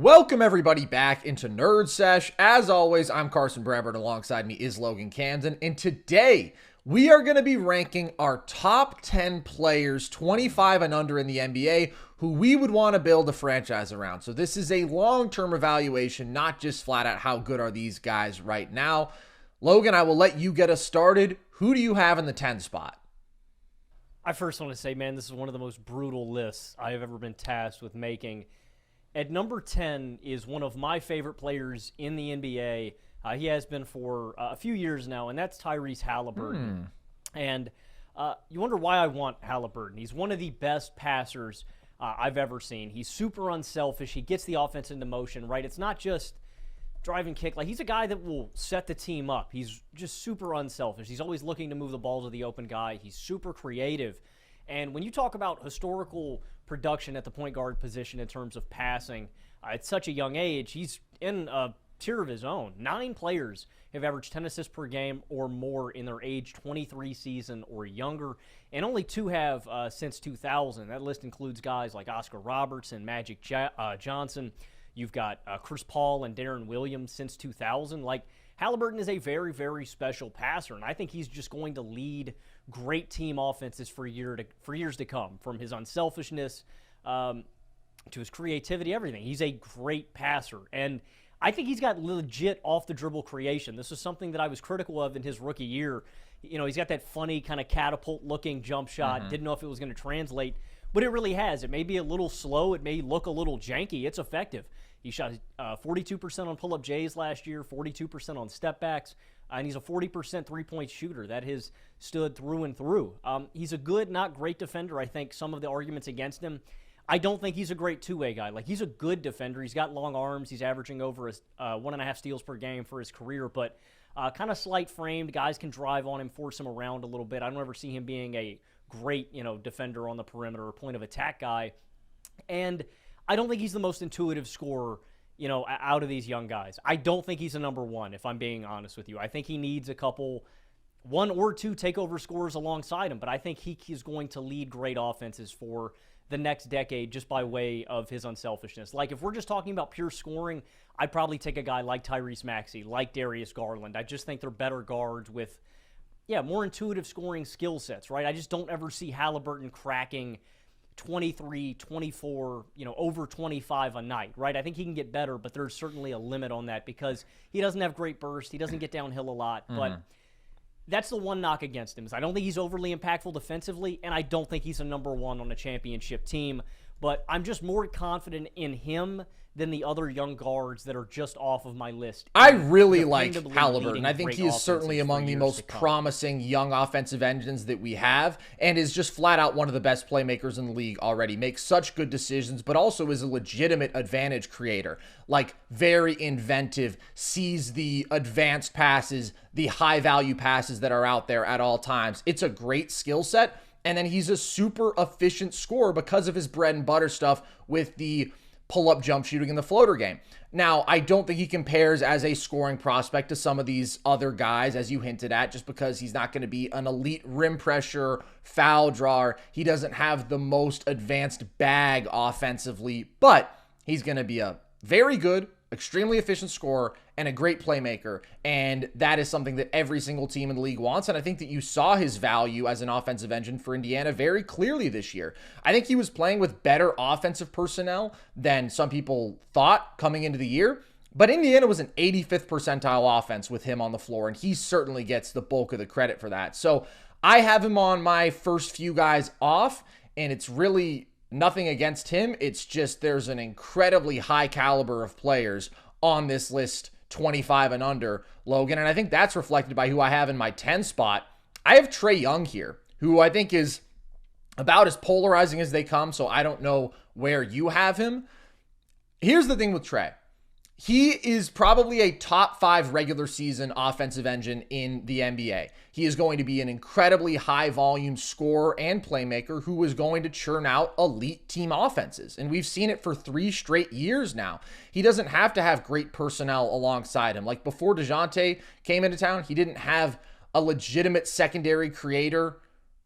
Welcome everybody back into Nerd Sesh. As always, I'm Carson Brabert. Alongside me is Logan Camden. And today we are going to be ranking our top 10 players 25 and under in the NBA who we would want to build a franchise around. So this is a long-term evaluation, not just flat out how good are these guys right now. Logan, I will let you get us started. Who do you have in the 10 spot? I first want to say, man, this is one of the most brutal lists I have ever been tasked with making. At number 10 is one of my favorite players in the NBA. He has been for a few years now, and that's Tyrese Haliburton. And you wonder why I want Haliburton. He's one of the best passers I've ever seen. He's super unselfish. He gets the offense into motion, right? It's not just drive and kick. Like, he's a guy that will set the team up. He's just super unselfish. He's always looking to move the ball to the open guy. He's super creative. And when you talk about historical production at the point guard position in terms of passing, at such a young age, he's in a tier of his own. 9 players have averaged 10 assists per game or more in their age 23 season or younger, and only 2 have since 2000. That list includes guys like Oscar Robertson, Magic Johnson. You've got Chris Paul and Darren Williams since 2000. Like, Haliburton is a very, very special passer, and I think he's just going to lead great team offenses for years to come, from his unselfishness to his creativity, everything. He's a great passer, and I think he's got legit off-the-dribble creation. This is something that I was critical of in his rookie year. You know, he's got that funny kind of catapult-looking jump shot. Didn't know if it was going to translate, but it really has. It may be a little slow. It may look a little janky. It's effective. He shot 42% on pull-up J's last year, 42% on step-backs, and he's a 40% three-point shooter. That has stood through and through. He's a good, not great defender. I think some of the arguments against him, I don't think he's a great two-way guy. Like, he's a good defender. He's got long arms. He's averaging over 1.5 steals per game for his career, but kind of slight-framed. Guys can drive on him, force him around a little bit. I don't ever see him being a great, defender on the perimeter or point of attack guy. And I don't think he's the most intuitive scorer, out of these young guys. I don't think he's a number 1, if I'm being honest with you. I think he needs a couple, 1 or 2 takeover scorers alongside him, but I think he is going to lead great offenses for the next decade just by way of his unselfishness. Like, if we're just talking about pure scoring, I'd probably take a guy like Tyrese Maxey, like Darius Garland. I just think they're better guards with, more intuitive scoring skill sets, right? I just don't ever see Haliburton cracking 23, 24, over 25 a night, right? I think he can get better, but there's certainly a limit on that because he doesn't have great burst. He doesn't get downhill a lot, but that's the one knock against him is I don't think he's overly impactful defensively, and I don't think he's a number 1 on a championship team, but I'm just more confident in him than the other young guards that are just off of my list. I really like Haliburton. I think he is certainly among the most promising young offensive engines that we have, and is just flat out one of the best playmakers in the league already. Makes such good decisions, but also is a legitimate advantage creator. Like, very inventive, sees the advanced passes, the high-value passes that are out there at all times. It's a great skill set, and then he's a super efficient scorer because of his bread and butter stuff with the pull-up jump shooting in the floater game. Now, I don't think he compares as a scoring prospect to some of these other guys, as you hinted at, just because he's not going to be an elite rim pressure, foul drawer. He doesn't have the most advanced bag offensively, but he's going to be a very good, extremely efficient scorer and a great playmaker, and that is something that every single team in the league wants, and I think that you saw his value as an offensive engine for Indiana very clearly this year. I think he was playing with better offensive personnel than some people thought coming into the year, but Indiana was an 85th percentile offense with him on the floor, and he certainly gets the bulk of the credit for that. So I have him on my first few guys off, and it's really nothing against him. It's just there's an incredibly high caliber of players on this list, 25 and under, Logan. And I think that's reflected by who I have in my 10 spot. I have Trae Young here, who I think is about as polarizing as they come, so I don't know where you have him. Here's the thing with Trae. He is probably a top 5 regular season offensive engine in the NBA. He is going to be an incredibly high volume scorer and playmaker who is going to churn out elite team offenses. And we've seen it for 3 straight years now. He doesn't have to have great personnel alongside him. Like, before DeJounte came into town, he didn't have a legitimate secondary creator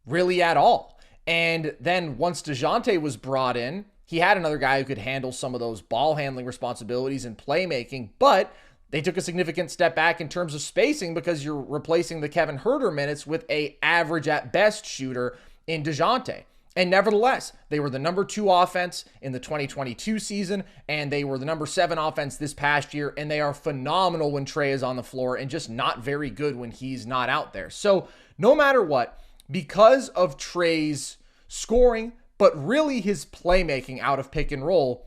really at all. And then once DeJounte was brought in, he had another guy who could handle some of those ball handling responsibilities and playmaking, but they took a significant step back in terms of spacing because you're replacing the Kevin Huerter minutes with a average at best shooter in DeJounte. And nevertheless, they were the number 2 offense in the 2022 season, and they were the number 7 offense this past year, and they are phenomenal when Trae is on the floor and just not very good when he's not out there. So no matter what, because of Trae's scoring, but really his playmaking out of pick and roll,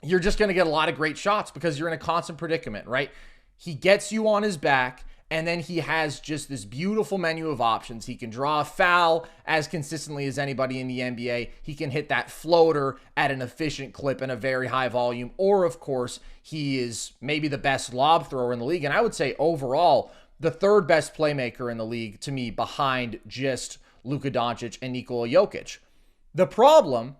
you're just going to get a lot of great shots because you're in a constant predicament, right? He gets you on his back, and then he has just this beautiful menu of options. He can draw a foul as consistently as anybody in the NBA. He can hit that floater at an efficient clip and a very high volume. Or, of course, he is maybe the best lob thrower in the league. And I would say overall, the 3rd best playmaker in the league to me behind just Luka Doncic and Nikola Jokic. The problem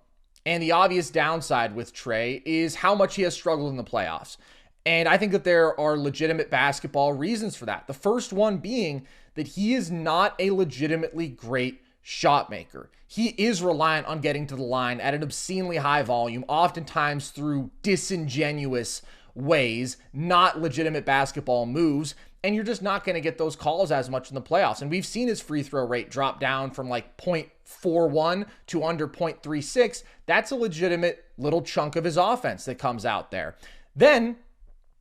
and the obvious downside with Trae is how much he has struggled in the playoffs. And I think that there are legitimate basketball reasons for that. The first one being that he is not a legitimately great shot maker. He is reliant on getting to the line at an obscenely high volume, oftentimes through disingenuous ways, not legitimate basketball moves, and you're just not going to get those calls as much in the playoffs. And we've seen his free throw rate drop down from like 0.41 to under 0.36. That's a legitimate little chunk of his offense that comes out there. Then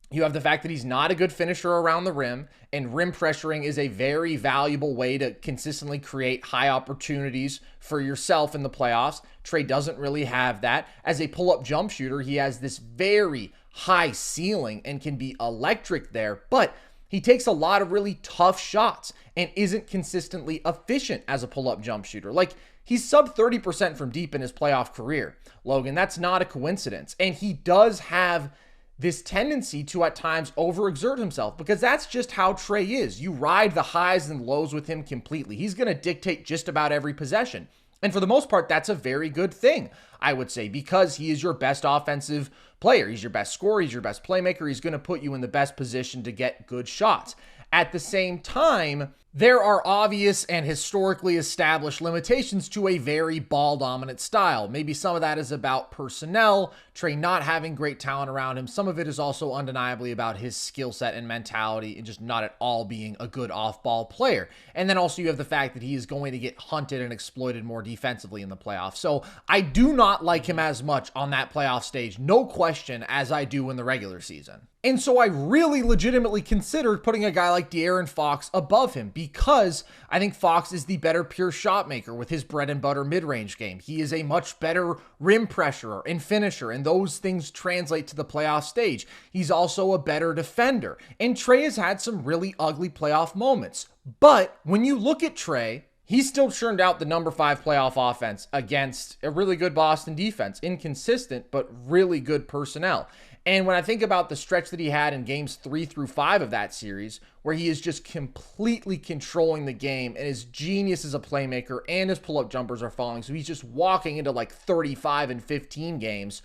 you have the fact that he's not a good finisher around the rim, and rim pressuring is a very valuable way to consistently create high opportunities for yourself in the playoffs. Trae doesn't really have that. As a pull-up jump shooter, he has this very high ceiling and can be electric there, but he takes a lot of really tough shots and isn't consistently efficient as a pull-up jump shooter. Like, he's sub 30% from deep in his playoff career, Logan. That's not a coincidence. And he does have this tendency to at times overexert himself because that's just how Trae is. You ride the highs and lows with him completely. He's going to dictate just about every possession. And for the most part, that's a very good thing, I would say, because he is your best offensive player. He's your best scorer. He's your best playmaker. He's going to put you in the best position to get good shots. At the same time, there are obvious and historically established limitations to a very ball-dominant style. Maybe some of that is about personnel, Trae not having great talent around him. Some of it is also undeniably about his skill set and mentality and just not at all being a good off-ball player. And then also you have the fact that he is going to get hunted and exploited more defensively in the playoffs. So I do not like him as much on that playoff stage, no question, as I do in the regular season. And so I really legitimately considered putting a guy like De'Aaron Fox above him because I think Fox is the better pure shot maker with his bread and butter mid-range game. He is a much better rim pressurer and finisher, and those things translate to the playoff stage. He's also a better defender. And Trae has had some really ugly playoff moments. But when you look at Trae, he still churned out the number 5 playoff offense against a really good Boston defense. Inconsistent, but really good personnel. And when I think about the stretch that he had in games 3 through 5 of that series, where he is just completely controlling the game and his genius as a playmaker and his pull-up jumpers are falling. So he's just walking into like 35 and 15 games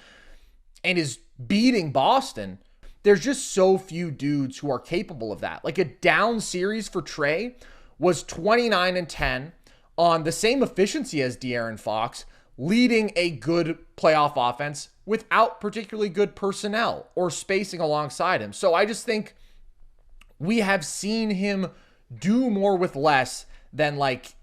and is beating Boston. There's just so few dudes who are capable of that. Like a down series for Trae was 29 and 10 on the same efficiency as De'Aaron Fox, leading a good playoff offense without particularly good personnel or spacing alongside him. So I just think we have seen him do more with less than like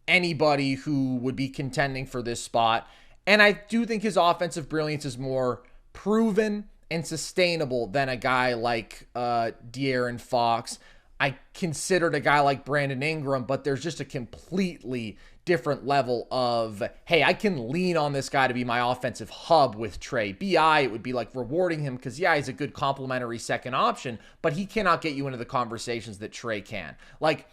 anybody who would be contending for this spot. And I do think his offensive brilliance is more proven and sustainable than a guy like De'Aaron Fox. I considered a guy like Brandon Ingram, but there's just a completely different level of, hey, I can lean on this guy to be my offensive hub with Trae. BI, it would be like rewarding him because, yeah, he's a good complementary second option, but he cannot get you into the conversations that Trae can. Like,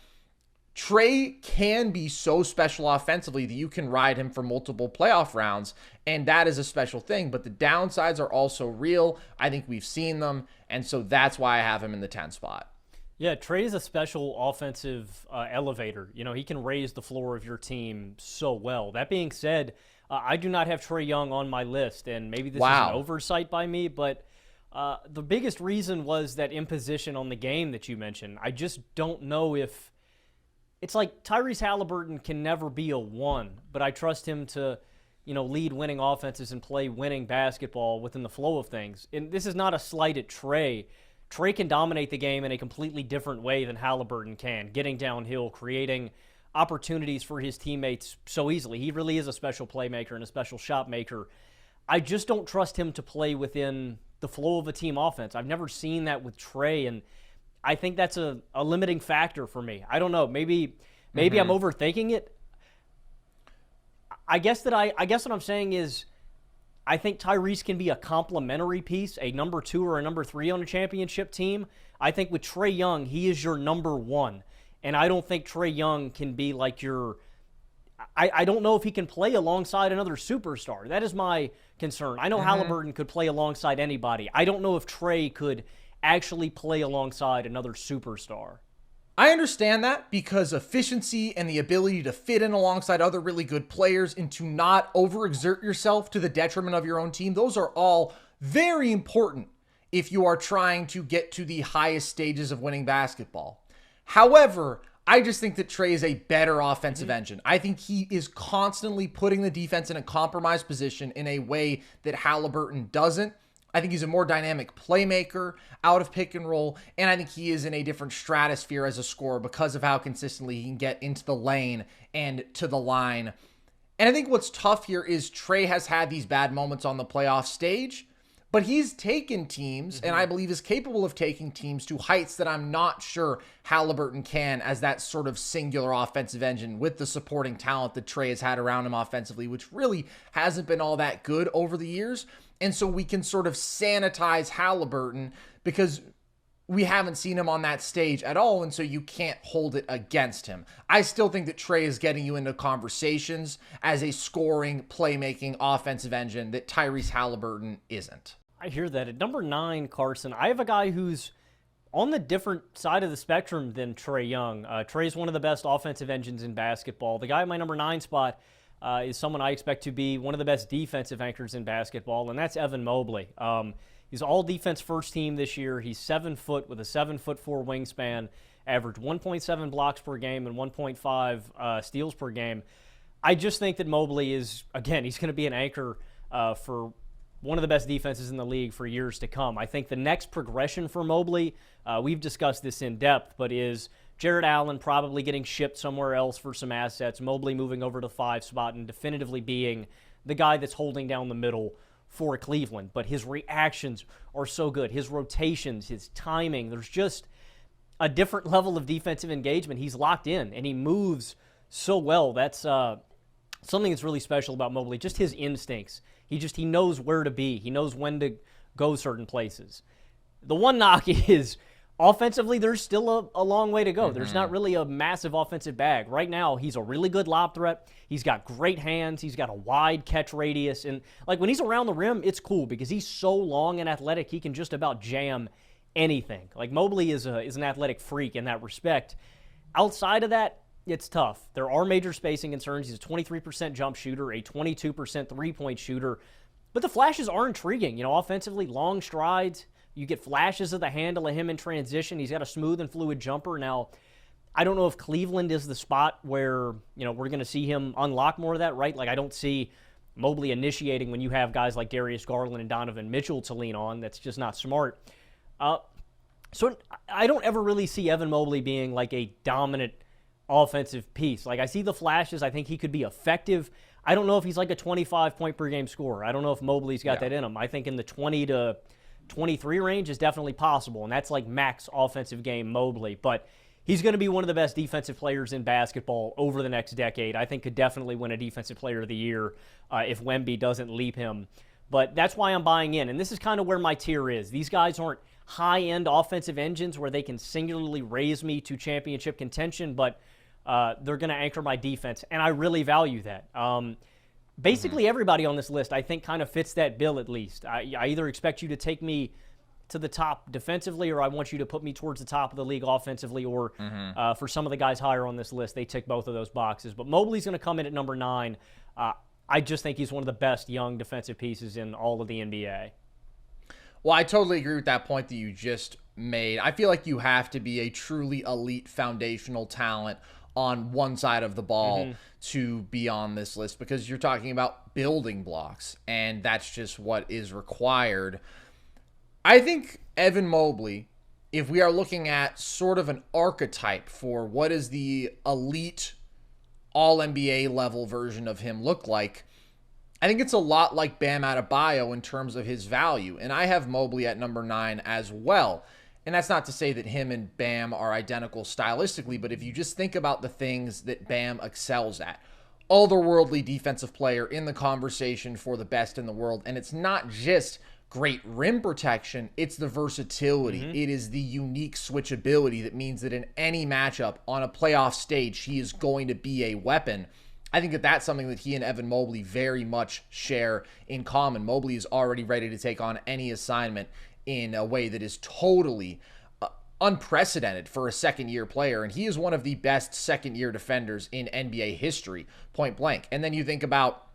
Trae can be so special offensively that you can ride him for multiple playoff rounds, and that is a special thing, but the downsides are also real. I think we've seen them, and so that's why I have him in the 10 spot. Yeah, Trae is a special offensive elevator. You know, he can raise the floor of your team so well. That being said, I do not have Trae Young on my list, and maybe this is an oversight by me, but the biggest reason was that imposition on the game that you mentioned. I just don't know if – it's like Tyrese Haliburton can never be a 1, but I trust him to lead winning offenses and play winning basketball within the flow of things. And this is not a slight at Trae. Trae can dominate the game in a completely different way than Haliburton can, getting downhill, creating opportunities for his teammates so easily. He really is a special playmaker and a special shot maker. I just don't trust him to play within the flow of a team offense. I've never seen that with Trae, and I think that's a limiting factor for me. I don't know. Maybe I'm overthinking it. I guess what I'm saying is I think Tyrese can be a complementary piece, a number 2 or a number 3 on a championship team. I think with Trae Young, he is your number 1. And I don't think Trae Young can be like your – I don't know if he can play alongside another superstar. That is my concern. I know Haliburton could play alongside anybody. I don't know if Trae could actually play alongside another superstar. I understand that because efficiency and the ability to fit in alongside other really good players and to not overexert yourself to the detriment of your own team, those are all very important if you are trying to get to the highest stages of winning basketball. However, I just think that Trae is a better offensive engine. I think he is constantly putting the defense in a compromised position in a way that Haliburton doesn't. I think he's a more dynamic playmaker out of pick and roll, and I think he is in a different stratosphere as a scorer because of how consistently he can get into the lane and to the line. And I think what's tough here is Trae has had these bad moments on the playoff stage, but he's taken teams, and I believe is capable of taking teams to heights that I'm not sure Haliburton can as that sort of singular offensive engine with the supporting talent that Trae has had around him offensively, which really hasn't been all that good over the years. And so we can sort of sanitize Haliburton because we haven't seen him on that stage at all, and so you can't hold it against him. I still think that Trae is getting you into conversations as a scoring, playmaking, offensive engine that Tyrese Haliburton isn't. I hear that. At number 9, Carson, I have a guy who's on the different side of the spectrum than Trae Young. Trae's one of the best offensive engines in basketball. The guy at my number 9 spot is someone I expect to be one of the best defensive anchors in basketball, and that's Evan Mobley. He's all-defense first team this year. He's 7 foot with a 7'4" wingspan, averaged 1.7 blocks per game and 1.5 steals per game. I just think that Mobley is, again, he's going to be an anchor for one of the best defenses in the league for years to come. I think the next progression for Mobley, we've discussed this in depth, but is Jared Allen probably getting shipped somewhere else for some assets, Mobley moving over to the 5 spot and definitively being the guy that's holding down the middle for Cleveland. But his reactions are so good. His rotations, his timing, there's just a different level of defensive engagement. He's locked in, and he moves so well. That's something that's really special about Mobley, just his instincts. He knows where to be. He knows when to go certain places. The one knock is offensively, there's still a long way to go. There's not really a massive offensive bag. Right now, he's a really good lob threat. He's got great hands. He's got a wide catch radius. And like when he's around the rim, it's cool because he's so long and athletic, he can just about jam anything. Like Mobley is an athletic freak in that respect. Outside of that, it's tough. There are major spacing concerns. He's a 23% jump shooter, a 22% three-point shooter. But the flashes are intriguing. Offensively, long strides. You get flashes of the handle of him in transition. He's got a smooth and fluid jumper. Now, I don't know if Cleveland is the spot where, we're going to see him unlock more of that, right? Like, I don't see Mobley initiating when you have guys like Darius Garland and Donovan Mitchell to lean on. That's just not smart. So I don't ever really see Evan Mobley being like a dominant offensive piece. Like, I see the flashes. I think he could be effective. I don't know if he's like a 25-point per game scorer. I don't know if Mobley's got that in him. I think in the 20 to 23 range is definitely possible, and that's like max offensive game Mobley. But he's going to be one of the best defensive players in basketball over the next decade. I think could definitely win a Defensive Player of the Year if Wemby doesn't leap him. But that's why I'm buying in, and this is kind of where my tier is. These guys aren't high-end offensive engines where they can singularly raise me to championship contention, but they're going to anchor my defense, and I really value that. Basically, everybody on this list, I think, kind of fits that bill at least. I either expect you to take me to the top defensively, or I want you to put me towards the top of the league offensively, or for some of the guys higher on this list, they tick both of those boxes. But Mobley's going to come in at number 9. I just think he's one of the best young defensive pieces in all of the NBA. Well, I totally agree with that point that you just made. I feel like you have to be a truly elite foundational talent on one side of the ball to be on this list, because you're talking about building blocks, and that's just what is required. I think Evan Mobley, if we are looking at sort of an archetype for what is the elite all-NBA level version of him look like, I think it's a lot like Bam Adebayo in terms of his value. And I have Mobley at number 9 as well. And that's not to say that him and Bam are identical stylistically, but if you just think about the things that Bam excels at, otherworldly defensive player in the conversation for the best in the world. And it's not just great rim protection, it's the versatility. It is the unique switchability that means that in any matchup on a playoff stage, he is going to be a weapon. I think that that's something that he and Evan Mobley very much share in common. Mobley is already ready to take on any assignment in a way that is totally unprecedented for a second-year player, and he is one of the best second-year defenders in NBA history, point blank. And then you think about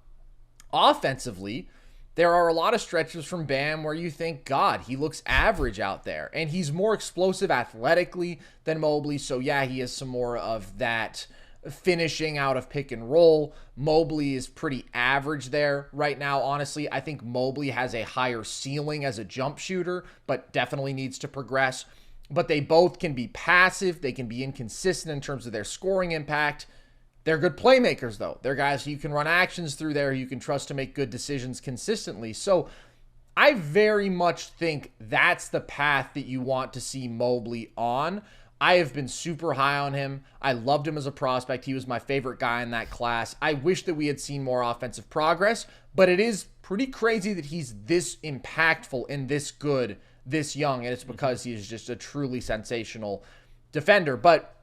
offensively, there are a lot of stretches from Bam where you think, God, he looks average out there, and he's more explosive athletically than Mobley, so yeah, he has some more of that finishing out of pick and roll. Mobley is pretty average there right now, honestly. I think Mobley has a higher ceiling as a jump shooter, but definitely needs to progress. But they both can be passive. They can be inconsistent in terms of their scoring impact. They're good playmakers, though. They're guys who you can run actions through there, you can trust to make good decisions consistently. So I very much think that's the path that you want to see Mobley on. I have been super high on him. I loved him as a prospect. He was my favorite guy in that class. I wish that we had seen more offensive progress, but it is pretty crazy that he's this impactful and this good, this young, and it's because he is just a truly sensational defender. But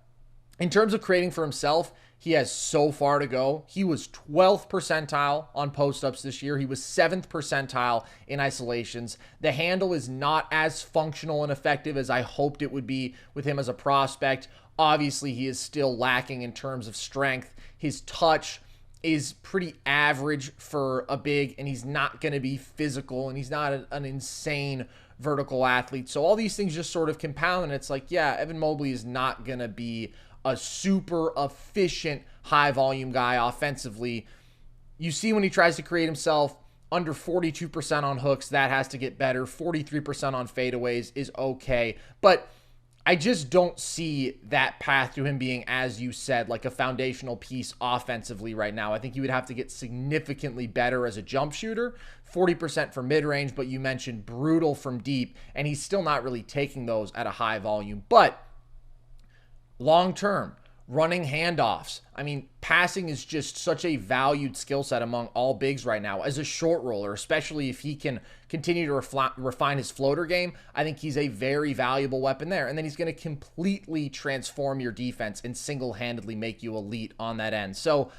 in terms of creating for himself, he has so far to go. He was 12th percentile on post-ups this year. He was 7th percentile in isolations. The handle is not as functional and effective as I hoped it would be with him as a prospect. Obviously, he is still lacking in terms of strength. His touch is pretty average for a big, and he's not going to be physical, and he's not an insane vertical athlete. So all these things just sort of compound, and it's like, yeah, Evan Mobley is not going to be a super efficient, high-volume guy offensively. You see when he tries to create himself under 42% on hooks, that has to get better. 43% on fadeaways is okay. But I just don't see that path to him being, as you said, like a foundational piece offensively right now. I think he would have to get significantly better as a jump shooter, 40% for mid-range, but you mentioned brutal from deep, and he's still not really taking those at a high volume. But long-term, running handoffs. I mean, passing is just such a valued skill set among all bigs right now. As a short roller, especially if he can continue to refine his floater game, I think he's a very valuable weapon there. And then he's going to completely transform your defense and single-handedly make you elite on that end. So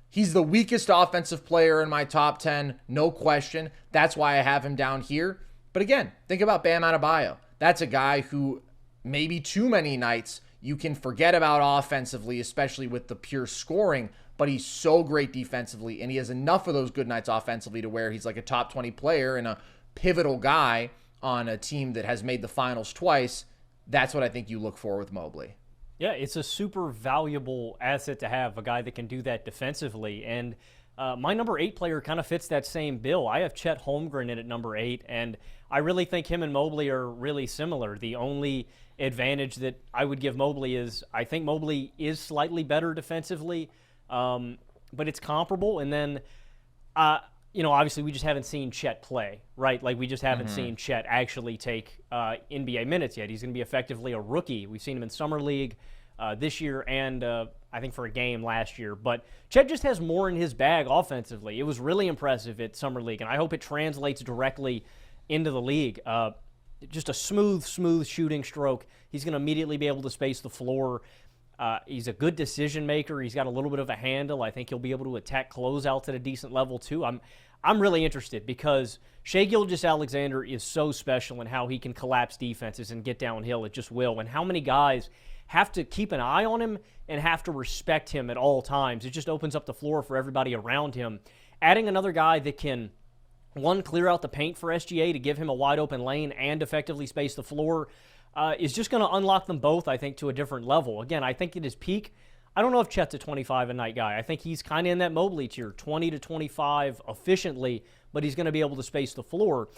he's the weakest offensive player in my top 10, no question. That's why I have him down here. But again, think about Bam Adebayo. That's a guy who maybe too many nights you can forget about offensively, especially with the pure scoring, but he's so great defensively, and he has enough of those good nights offensively to where he's like a top 20 player and a pivotal guy on a team that has made the finals twice. That's what I think you look for with Mobley. Yeah, it's a super valuable asset to have, a guy that can do that defensively. And my number 8 player kind of fits that same bill. I have Chet Holmgren in at number 8, and I really think him and Mobley are really similar. The only advantage that I would give Mobley is I think Mobley is slightly better defensively, but it's comparable. And then, obviously we just haven't seen Chet play, right? Like we just haven't seen Chet actually take NBA minutes yet. He's going to be effectively a rookie. We've seen him in Summer League this year and I think for a game last year. But Chet just has more in his bag offensively. It was really impressive at Summer League, and I hope it translates directly into the league. Just a smooth shooting stroke. He's going to immediately be able to space the floor. He's a good decision maker. He's got a little bit of a handle. I think he'll be able to attack closeouts at a decent level too. I'm really interested because Shai Gilgeous-Alexander is so special in how he can collapse defenses and get downhill at just will, and how many guys have to keep an eye on him and have to respect him at all times. It just opens up the floor for everybody around him. Adding another guy that can, one, clear out the paint for SGA to give him a wide open lane and effectively space the floor is just going to unlock them both, I think, to a different level. Again, I think at his peak, I don't know if Chet's a 25 a night guy. I think he's kind of in that Mobley tier, 20 to 25 efficiently, but he's going to be able to space the floor.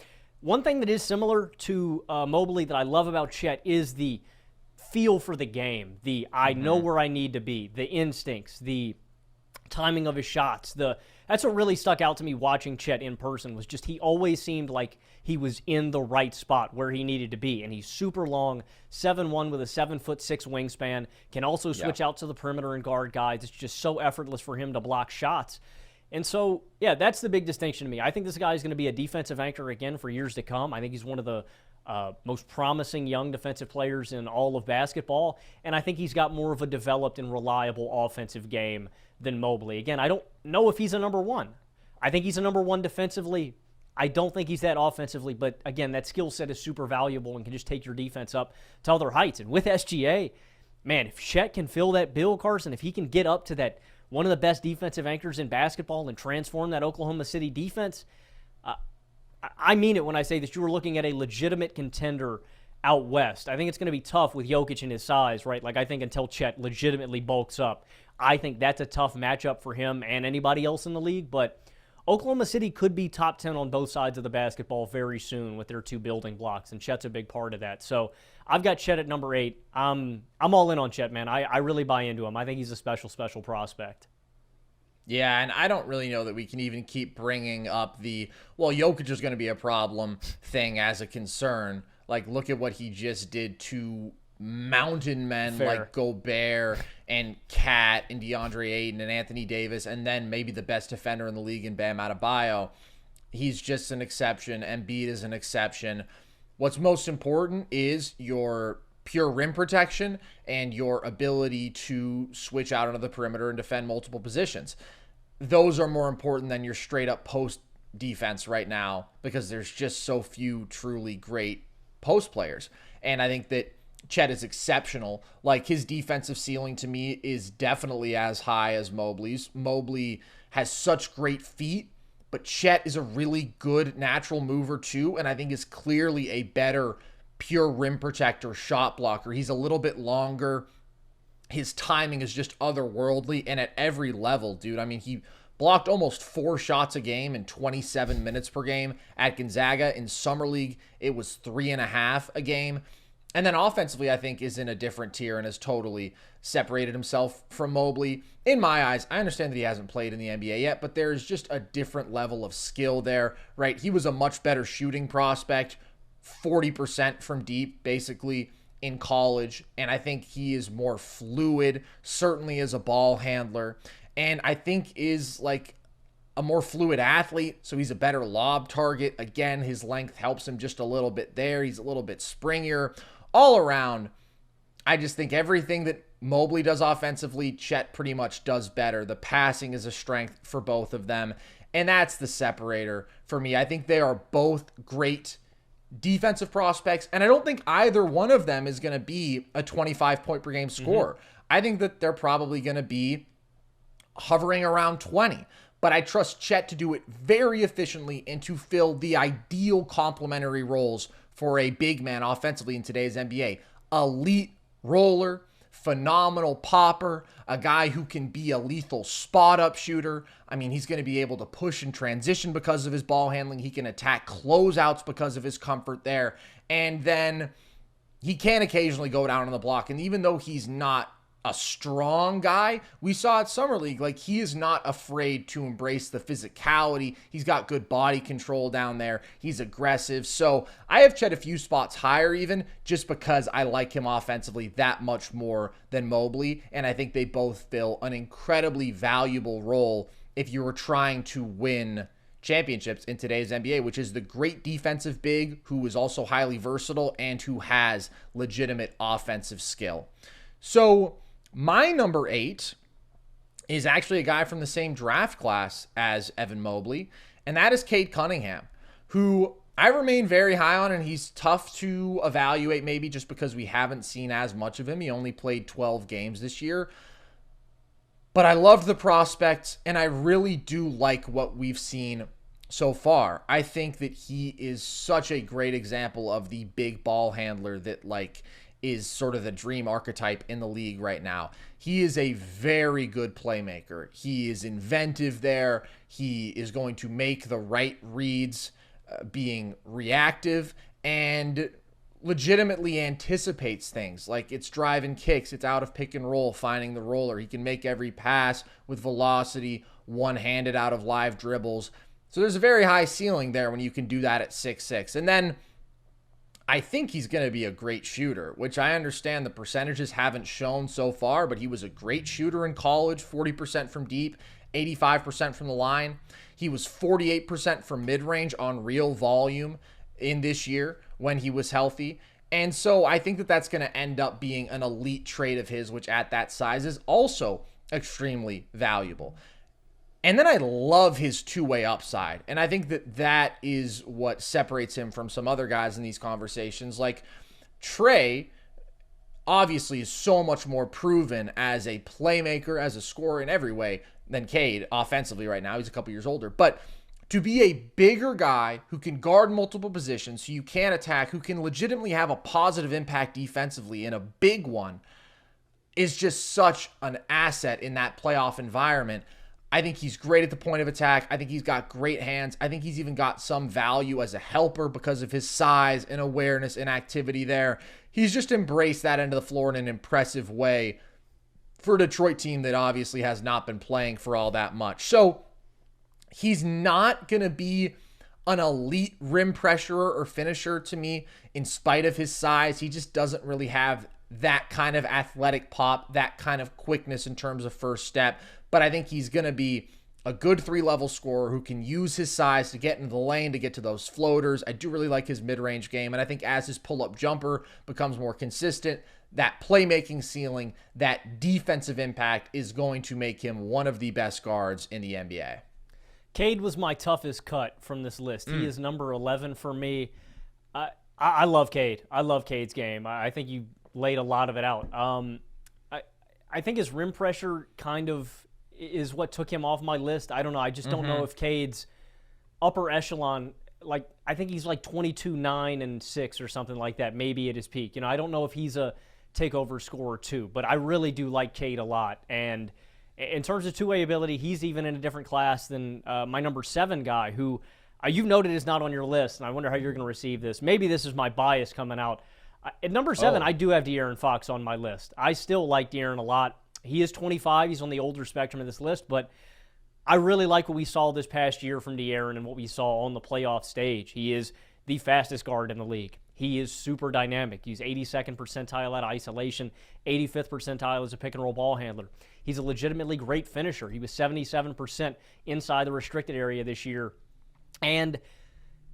One thing that is similar to Mobley that I love about Chet is the feel for the game, the I know where I need to be, the instincts, the timing of his shots. That's what really stuck out to me watching Chet in person was just he always seemed like he was in the right spot where he needed to be. And he's super long, 7'1" with a 7'6" wingspan, can also switch out to the perimeter and guard guys. It's just so effortless for him to block shots. And so, yeah, that's the big distinction to me. I think this guy is going to be a defensive anchor again for years to come. I think he's one of the most promising young defensive players in all of basketball, and I think he's got more of a developed and reliable offensive game than Mobley. Again, I don't know if he's a number one. I think he's a number one defensively. I don't think he's that offensively, but again, that skill set is super valuable and can just take your defense up to other heights. And with SGA, man, if Chet can fill that bill, Carson, if he can get up to that one of the best defensive anchors in basketball and transform that Oklahoma City defense, I mean it when I say that you were looking at a legitimate contender out west. I think it's going to be tough with Jokic and his size, right? Like I think until Chet legitimately bulks up, I think that's a tough matchup for him and anybody else in the league. But Oklahoma City could be top 10 on both sides of the basketball very soon with their two building blocks, and Chet's a big part of that. So I've got Chet at number 8. I'm all in on Chet, man. I really buy into him. I think he's a special, special prospect. Yeah, and I don't really know that we can even keep bringing up Jokic is going to be a problem thing as a concern. Like, look at what he just did to mountain men like Gobert and Cat and DeAndre Ayton and Anthony Davis, and then maybe the best defender in the league in Bam Adebayo. He's just an exception. Embiid is an exception. What's most important is your pure rim protection and your ability to switch out onto the perimeter and defend multiple positions. Those are more important than your straight up post defense right now because there's just so few truly great post players. And I think that Chet is exceptional. Like, his defensive ceiling to me is definitely as high as Mobley's. Mobley has such great feet, but Chet is a really good natural mover too, and I think is clearly a better pure rim protector, shot blocker. He's a little bit longer. His timing is just otherworldly, and at every level, dude. I mean, he blocked almost 4 shots a game in 27 minutes per game at Gonzaga. In Summer League, it was 3.5 a game. And then offensively, I think, is in a different tier and has totally separated himself from Mobley. In my eyes, I understand that he hasn't played in the NBA yet, but there's just a different level of skill there, right? He was a much better shooting prospect, 40% from deep, basically, in college. And I think he is more fluid, certainly as a ball handler. And I think is like a more fluid athlete, so he's a better lob target. Again, his length helps him just a little bit there. He's a little bit springier. All around, I just think everything that Mobley does offensively, Chet pretty much does better. The passing is a strength for both of them, and that's the separator for me. I think they are both great defensive prospects, and I don't think either one of them is going to be a 25-point per game scorer. I think that they're probably going to be hovering around 20. But I trust Chet to do it very efficiently and to fill the ideal complementary roles for a big man offensively in today's NBA. Elite roller, phenomenal popper, a guy who can be a lethal spot-up shooter. I mean, he's going to be able to push and transition because of his ball handling. He can attack closeouts because of his comfort there. And then he can occasionally go down on the block. And even though he's not a strong guy, we saw at Summer League, like, he is not afraid to embrace the physicality. He's got good body control down there. He's aggressive. So I have Chet a few spots higher even just because I like him offensively that much more than Mobley. And I think they both fill an incredibly valuable role if you were trying to win championships in today's NBA, which is the great defensive big who is also highly versatile and who has legitimate offensive skill. So my number 8 is actually a guy from the same draft class as Evan Mobley, and that is Cade Cunningham, who I remain very high on, and he's tough to evaluate maybe just because we haven't seen as much of him. He only played 12 games this year. But I loved the prospect, and I really do like what we've seen so far. I think that he is such a great example of the big ball handler that, like, is sort of the dream archetype in the league right now. He is a very good playmaker. He is inventive there. He is going to make the right reads, being reactive, and legitimately anticipates things like it's drive and kicks, it's out of pick and roll, finding the roller. He can make every pass with velocity, one-handed out of live dribbles. So there's a very high ceiling there when you can do that at 6'6". And then I think he's going to be a great shooter, which I understand the percentages haven't shown so far, but he was a great shooter in college, 40% from deep, 85% from the line. He was 48% from mid-range on real volume in this year when he was healthy. And so I think that that's going to end up being an elite trait of his, which at that size is also extremely valuable. And then I love his two-way upside. And I think that that is what separates him from some other guys in these conversations. Like Trae obviously is so much more proven as a playmaker, as a scorer in every way than Cade offensively right now. He's a couple years older. But to be a bigger guy who can guard multiple positions, so you can attack, who can legitimately have a positive impact defensively in a big one, is just such an asset in that playoff environment. I think he's great at the point of attack. I think he's got great hands. I think he's even got some value as a helper because of his size and awareness and activity there. He's just embraced that end of the floor in an impressive way for a Detroit team that obviously has not been playing for all that much. So he's not going to be an elite rim pressurer or finisher to me in spite of his size. He just doesn't really have that kind of athletic pop, that kind of quickness in terms of first step. But I think he's going to be a good three-level scorer who can use his size to get into the lane, to get to those floaters. I do really like his mid-range game, and I think as his pull-up jumper becomes more consistent, that playmaking ceiling, that defensive impact is going to make him one of the best guards in the NBA. Cade was my toughest cut from this list. He is number 11 for me. I love Cade. I love Cade's game. I think you laid a lot of it out. I think his rim pressure kind of is what took him off my list. I don't know. I just don't know if Cade's upper echelon, like I think he's like 22, 9, and 6 or something like that, maybe at his peak. You know, I don't know if he's a takeover scorer too, but I really do like Cade a lot. And in terms of two-way ability, he's even in a different class than my number 7 guy, who you've noted is not on your list, and I wonder how you're going to receive this. Maybe this is my bias coming out. At number 7, I do have De'Aaron Fox on my list. I still like De'Aaron a lot. He is 25. He's on the older spectrum of this list, but I really like what we saw this past year from De'Aaron and what we saw on the playoff stage. He is the fastest guard in the league. He is super dynamic. He's 82nd percentile at isolation, 85th percentile as a pick-and-roll ball handler. He's a legitimately great finisher. He was 77% inside the restricted area this year. And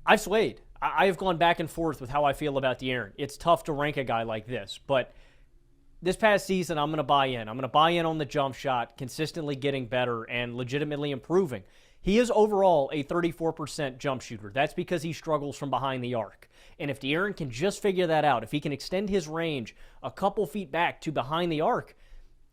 I've swayed. I have gone back and forth with how I feel about De'Aaron. It's tough to rank a guy like this, but this past season, I'm going to buy in. I'm going to buy in on the jump shot, consistently getting better and legitimately improving. He is overall a 34% jump shooter. That's because he struggles from behind the arc. And if De'Aaron can just figure that out, if he can extend his range a couple feet back to behind the arc,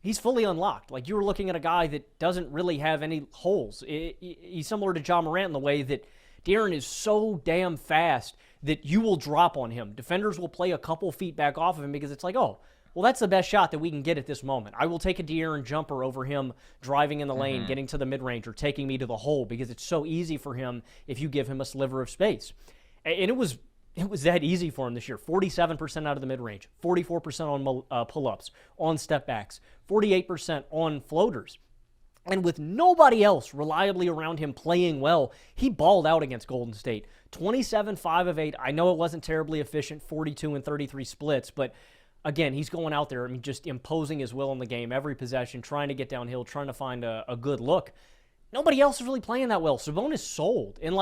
he's fully unlocked. Like, you were looking at a guy that doesn't really have any holes. He's similar to Ja Morant in the way that De'Aaron is so damn fast that you will drop on him. Defenders will play a couple feet back off of him because it's like, oh, well, that's the best shot that we can get at this moment. I will take a De'Aaron jumper over him driving in the lane, getting to the mid-range, or taking me to the hole because it's so easy for him if you give him a sliver of space. And it was that easy for him this year. 47% out of the mid-range, 44% on pull-ups, on step-backs, 48% on floaters. And with nobody else reliably around him playing well, he balled out against Golden State. 27, 5 of 8. I know it wasn't terribly efficient, 42 and 33 splits, but again, he's going out there, just imposing his will in the game, every possession, trying to get downhill, trying to find a good look. Nobody else is really playing that well. Sabonis sold. And,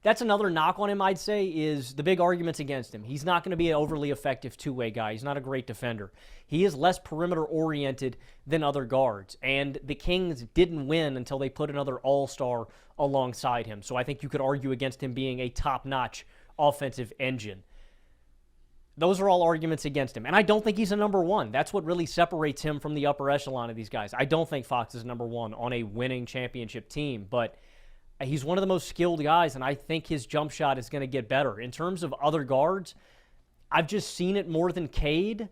that's another knock on him, I'd say, is the big arguments against him. He's not going to be an overly effective two-way guy. He's not a great defender. He is less perimeter-oriented than other guards. And the Kings didn't win until they put another all-star alongside him. So I think you could argue against him being a top-notch offensive engine. Those are all arguments against him. And I don't think he's a number 1. That's what really separates him from the upper echelon of these guys. I don't think Fox is number 1 on a winning championship team, but he's one of the most skilled guys, and I think his jump shot is going to get better. In terms of other guards, I've just seen it more than Cade.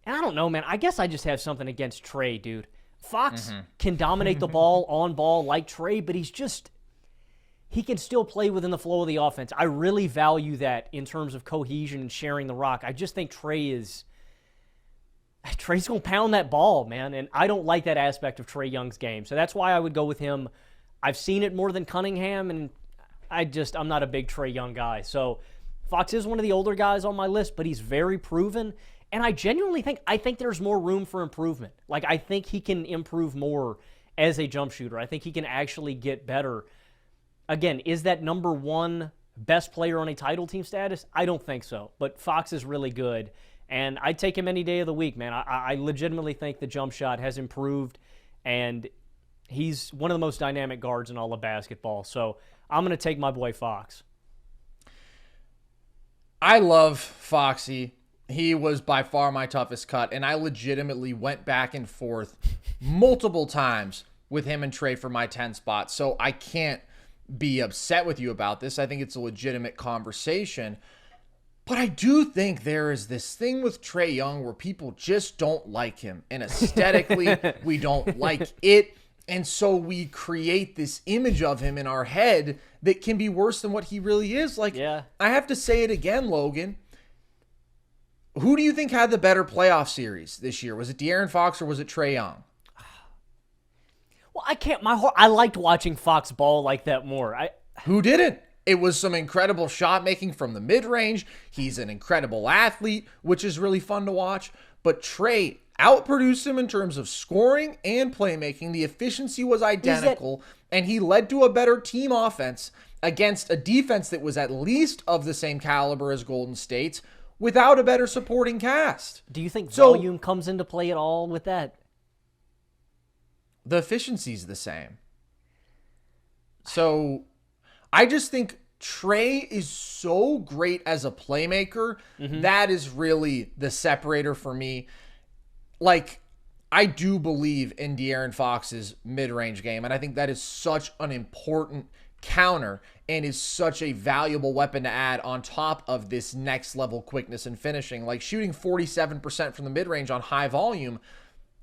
And I don't know, man. I guess I just have something against Trae, dude. Fox can dominate the ball, on ball like Trae, but he can still play within the flow of the offense. I really value that in terms of cohesion and sharing the rock. I just think Trae's going to pound that ball, man, and I don't like that aspect of Trae Young's game. So that's why I would go with him. I've seen it more than Cunningham, and I'm not a big Trae Young guy. So Fox is one of the older guys on my list, but he's very proven. And I genuinely think there's more room for improvement. Like, I think he can improve more as a jump shooter. I think he can actually get better. Again, is that number one best player on a title team status? I don't think so. But Fox is really good. And I'd take him any day of the week, man. I legitimately think the jump shot has improved. And he's one of the most dynamic guards in all of basketball. So I'm going to take my boy Fox. I love Foxy. He was by far my toughest cut, and I legitimately went back and forth multiple times with him and Trae for my 10 spot, so I can't be upset with you about this. I think it's a legitimate conversation, but I do think there is this thing with Trae Young where people just don't like him, and aesthetically, we don't like it, and so we create this image of him in our head that can be worse than what he really is. Like, yeah. I have to say it again, Logan. Who do you think had the better playoff series this year? Was it De'Aaron Fox or was it Trae Young? Well, I liked watching Fox ball like that more. Who didn't? It was some incredible shot making from the mid-range. He's an incredible athlete, which is really fun to watch. But Trae outproduced him in terms of scoring and playmaking. The efficiency was identical, and he led to a better team offense against a defense that was at least of the same caliber as Golden State's, without a better supporting cast. Do you think volume comes into play at all with that? The efficiency's the same. So I just think Trae is so great as a playmaker. That is really the separator for me. Like, I do believe in De'Aaron Fox's mid-range game, and I think that is such an important counter and is such a valuable weapon to add on top of this next level quickness and finishing. Like, shooting 47% from the mid-range on high volume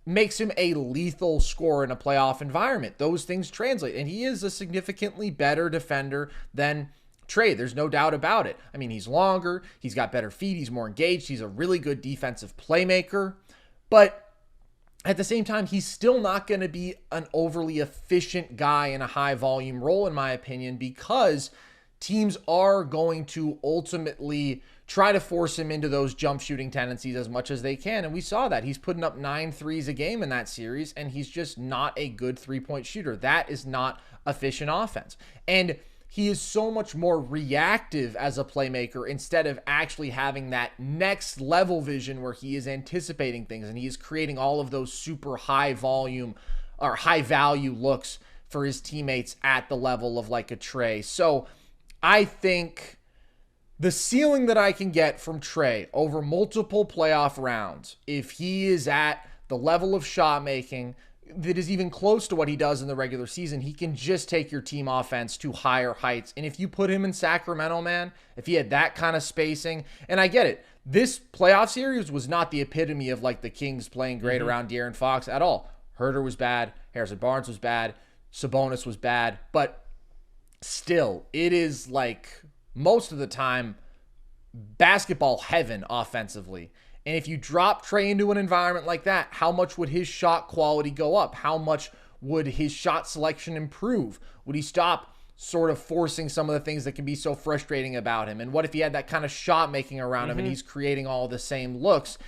makes him a lethal scorer in a playoff environment. Those things translate, and he is a significantly better defender than Trae. There's no doubt about it. I mean, he's longer, he's got better feet, he's more engaged, he's a really good defensive playmaker, but at the same time, he's still not going to be an overly efficient guy in a high volume role, in my opinion, because teams are going to ultimately try to force him into those jump shooting tendencies as much as they can. And we saw that. He's putting up 9 threes a game in that series, and he's just not a good three-point shooter. That is not efficient offense. And he is so much more reactive as a playmaker instead of actually having that next level vision where he is anticipating things and he is creating all of those super high volume or high value looks for his teammates at the level of like a Trae. So I think the ceiling that I can get from Trae over multiple playoff rounds, if he is at the level of shot making that is even close to what he does in the regular season, he can just take your team offense to higher heights. And if you put him in Sacramento, man, if he had that kind of spacing, and I get it, this playoff series was not the epitome of like the Kings playing great around De'Aaron Fox at all. Herter was bad, Harrison Barnes was bad, Sabonis was bad, but still, it is like most of the time basketball heaven offensively. And if you drop Trae into an environment like that, how much would his shot quality go up? How much would his shot selection improve? Would he stop sort of forcing some of the things that can be so frustrating about him? And what if he had that kind of shot making around him and he's creating all the same looks?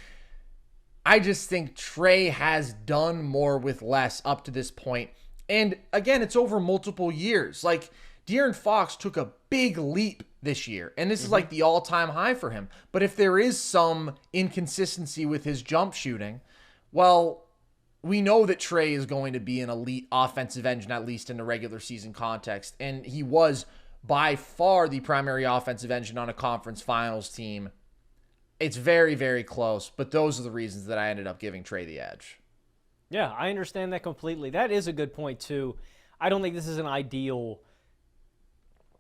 I just think Trae has done more with less up to this point. And again, it's over multiple years. Like, De'Aaron Fox took a big leap this year, and this is like the all-time high for him. But if there is some inconsistency with his jump shooting, well, we know that Trae is going to be an elite offensive engine, at least in the regular season context, and he was by far the primary offensive engine on a conference finals team. It's very, very close, but those are the reasons that I ended up giving Trae the edge. Yeah, I understand that completely. That is a good point, too. I don't think this is an ideal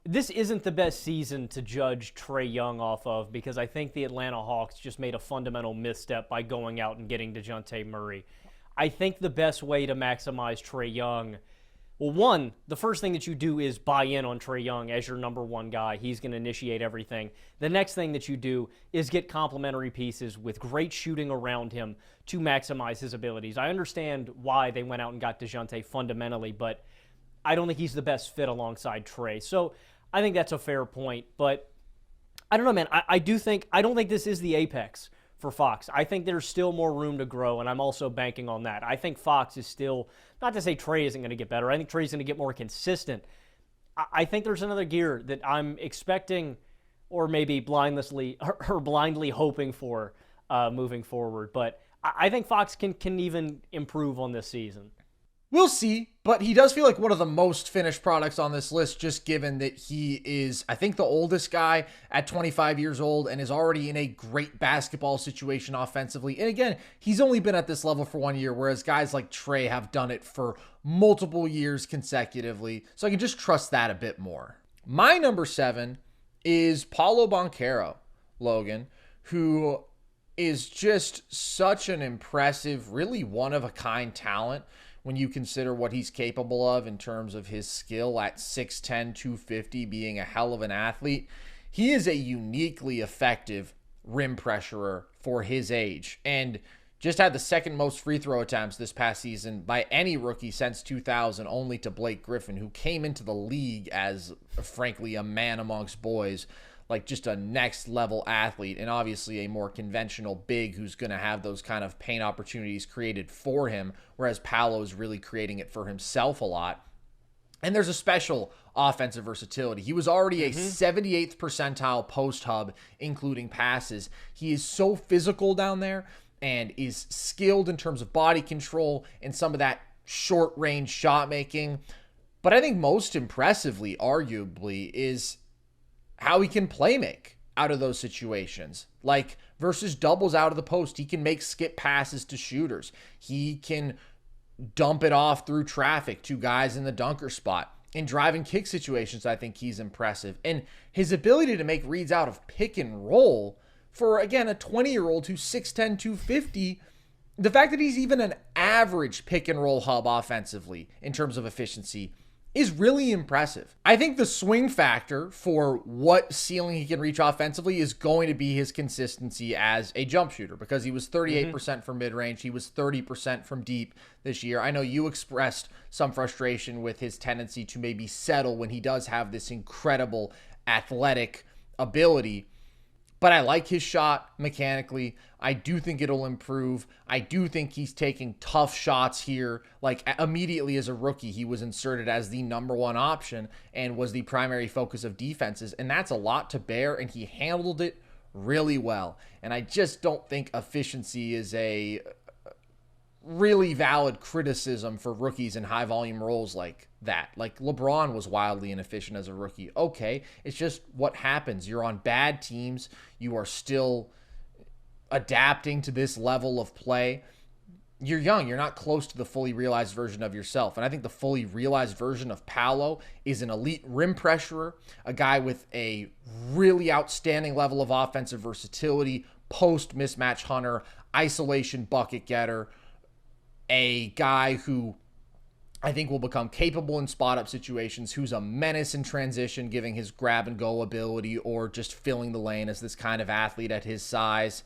This isn't the best season to judge Trae Young off of because I think the Atlanta Hawks just made a fundamental misstep by going out and getting DeJounte Murray. I think the best way to maximize Trae Young, well, one, the first thing that you do is buy in on Trae Young as your number one guy. He's going to initiate everything. The next thing that you do is get complementary pieces with great shooting around him to maximize his abilities. I understand why they went out and got DeJounte fundamentally, but I don't think he's the best fit alongside Trae. So I think that's a fair point. But I don't know, man. I don't think this is the apex for Fox. I think there's still more room to grow, and I'm also banking on that. I think Fox is still, not to say Trae isn't going to get better. I think Trae's going to get more consistent. I think there's another gear that I'm expecting or maybe blindly hoping for moving forward. But I think Fox can even improve on this season. We'll see, but he does feel like one of the most finished products on this list, just given that he is, I think, the oldest guy at 25 years old and is already in a great basketball situation offensively. And again, he's only been at this level for 1 year, whereas guys like Trae have done it for multiple years consecutively. So I can just trust that a bit more. My number 7 is Paolo Banchero, Logan, who is just such an impressive, really one-of-a-kind talent when you consider what he's capable of in terms of his skill at 6'10", 250, being a hell of an athlete. He is a uniquely effective rim pressurer for his age and just had the second most free throw attempts this past season by any rookie since 2000, only to Blake Griffin, who came into the league as, frankly, a man amongst boys, like just a next level athlete, and obviously a more conventional big who's going to have those kind of paint opportunities created for him, whereas Paolo is really creating it for himself a lot. And there's a special offensive versatility. He was already a 78th percentile post hub, including passes. He is so physical down there and is skilled in terms of body control and some of that short range shot making. But I think most impressively, arguably, is how he can play make out of those situations. Like versus doubles out of the post, he can make skip passes to shooters. He can dump it off through traffic to guys in the dunker spot. In drive and kick situations, I think he's impressive. And his ability to make reads out of pick and roll for, again, a 20-year-old who's 6'10", 250, the fact that he's even an average pick and roll hub offensively in terms of efficiency is really impressive. I think the swing factor for what ceiling he can reach offensively is going to be his consistency as a jump shooter, because he was 38% from mid-range. He was 30% from deep this year. I know you expressed some frustration with his tendency to maybe settle when he does have this incredible athletic ability. But I like his shot mechanically. I do think it'll improve. I do think he's taking tough shots here. Like immediately as a rookie, he was inserted as the number one option and was the primary focus of defenses. And that's a lot to bear, and he handled it really well. And I just don't think efficiency is a really valid criticism for rookies in high volume roles like that. Like LeBron was wildly inefficient as a rookie. Okay, it's just what happens. You're on bad teams. You are still adapting to this level of play. You're young. You're not close to the fully realized version of yourself. And I think the fully realized version of Paolo is an elite rim pressurer, a guy with a really outstanding level of offensive versatility, post mismatch hunter, isolation bucket getter, a guy who I think will become capable in spot-up situations, who's a menace in transition, giving his grab-and-go ability or just filling the lane as this kind of athlete at his size.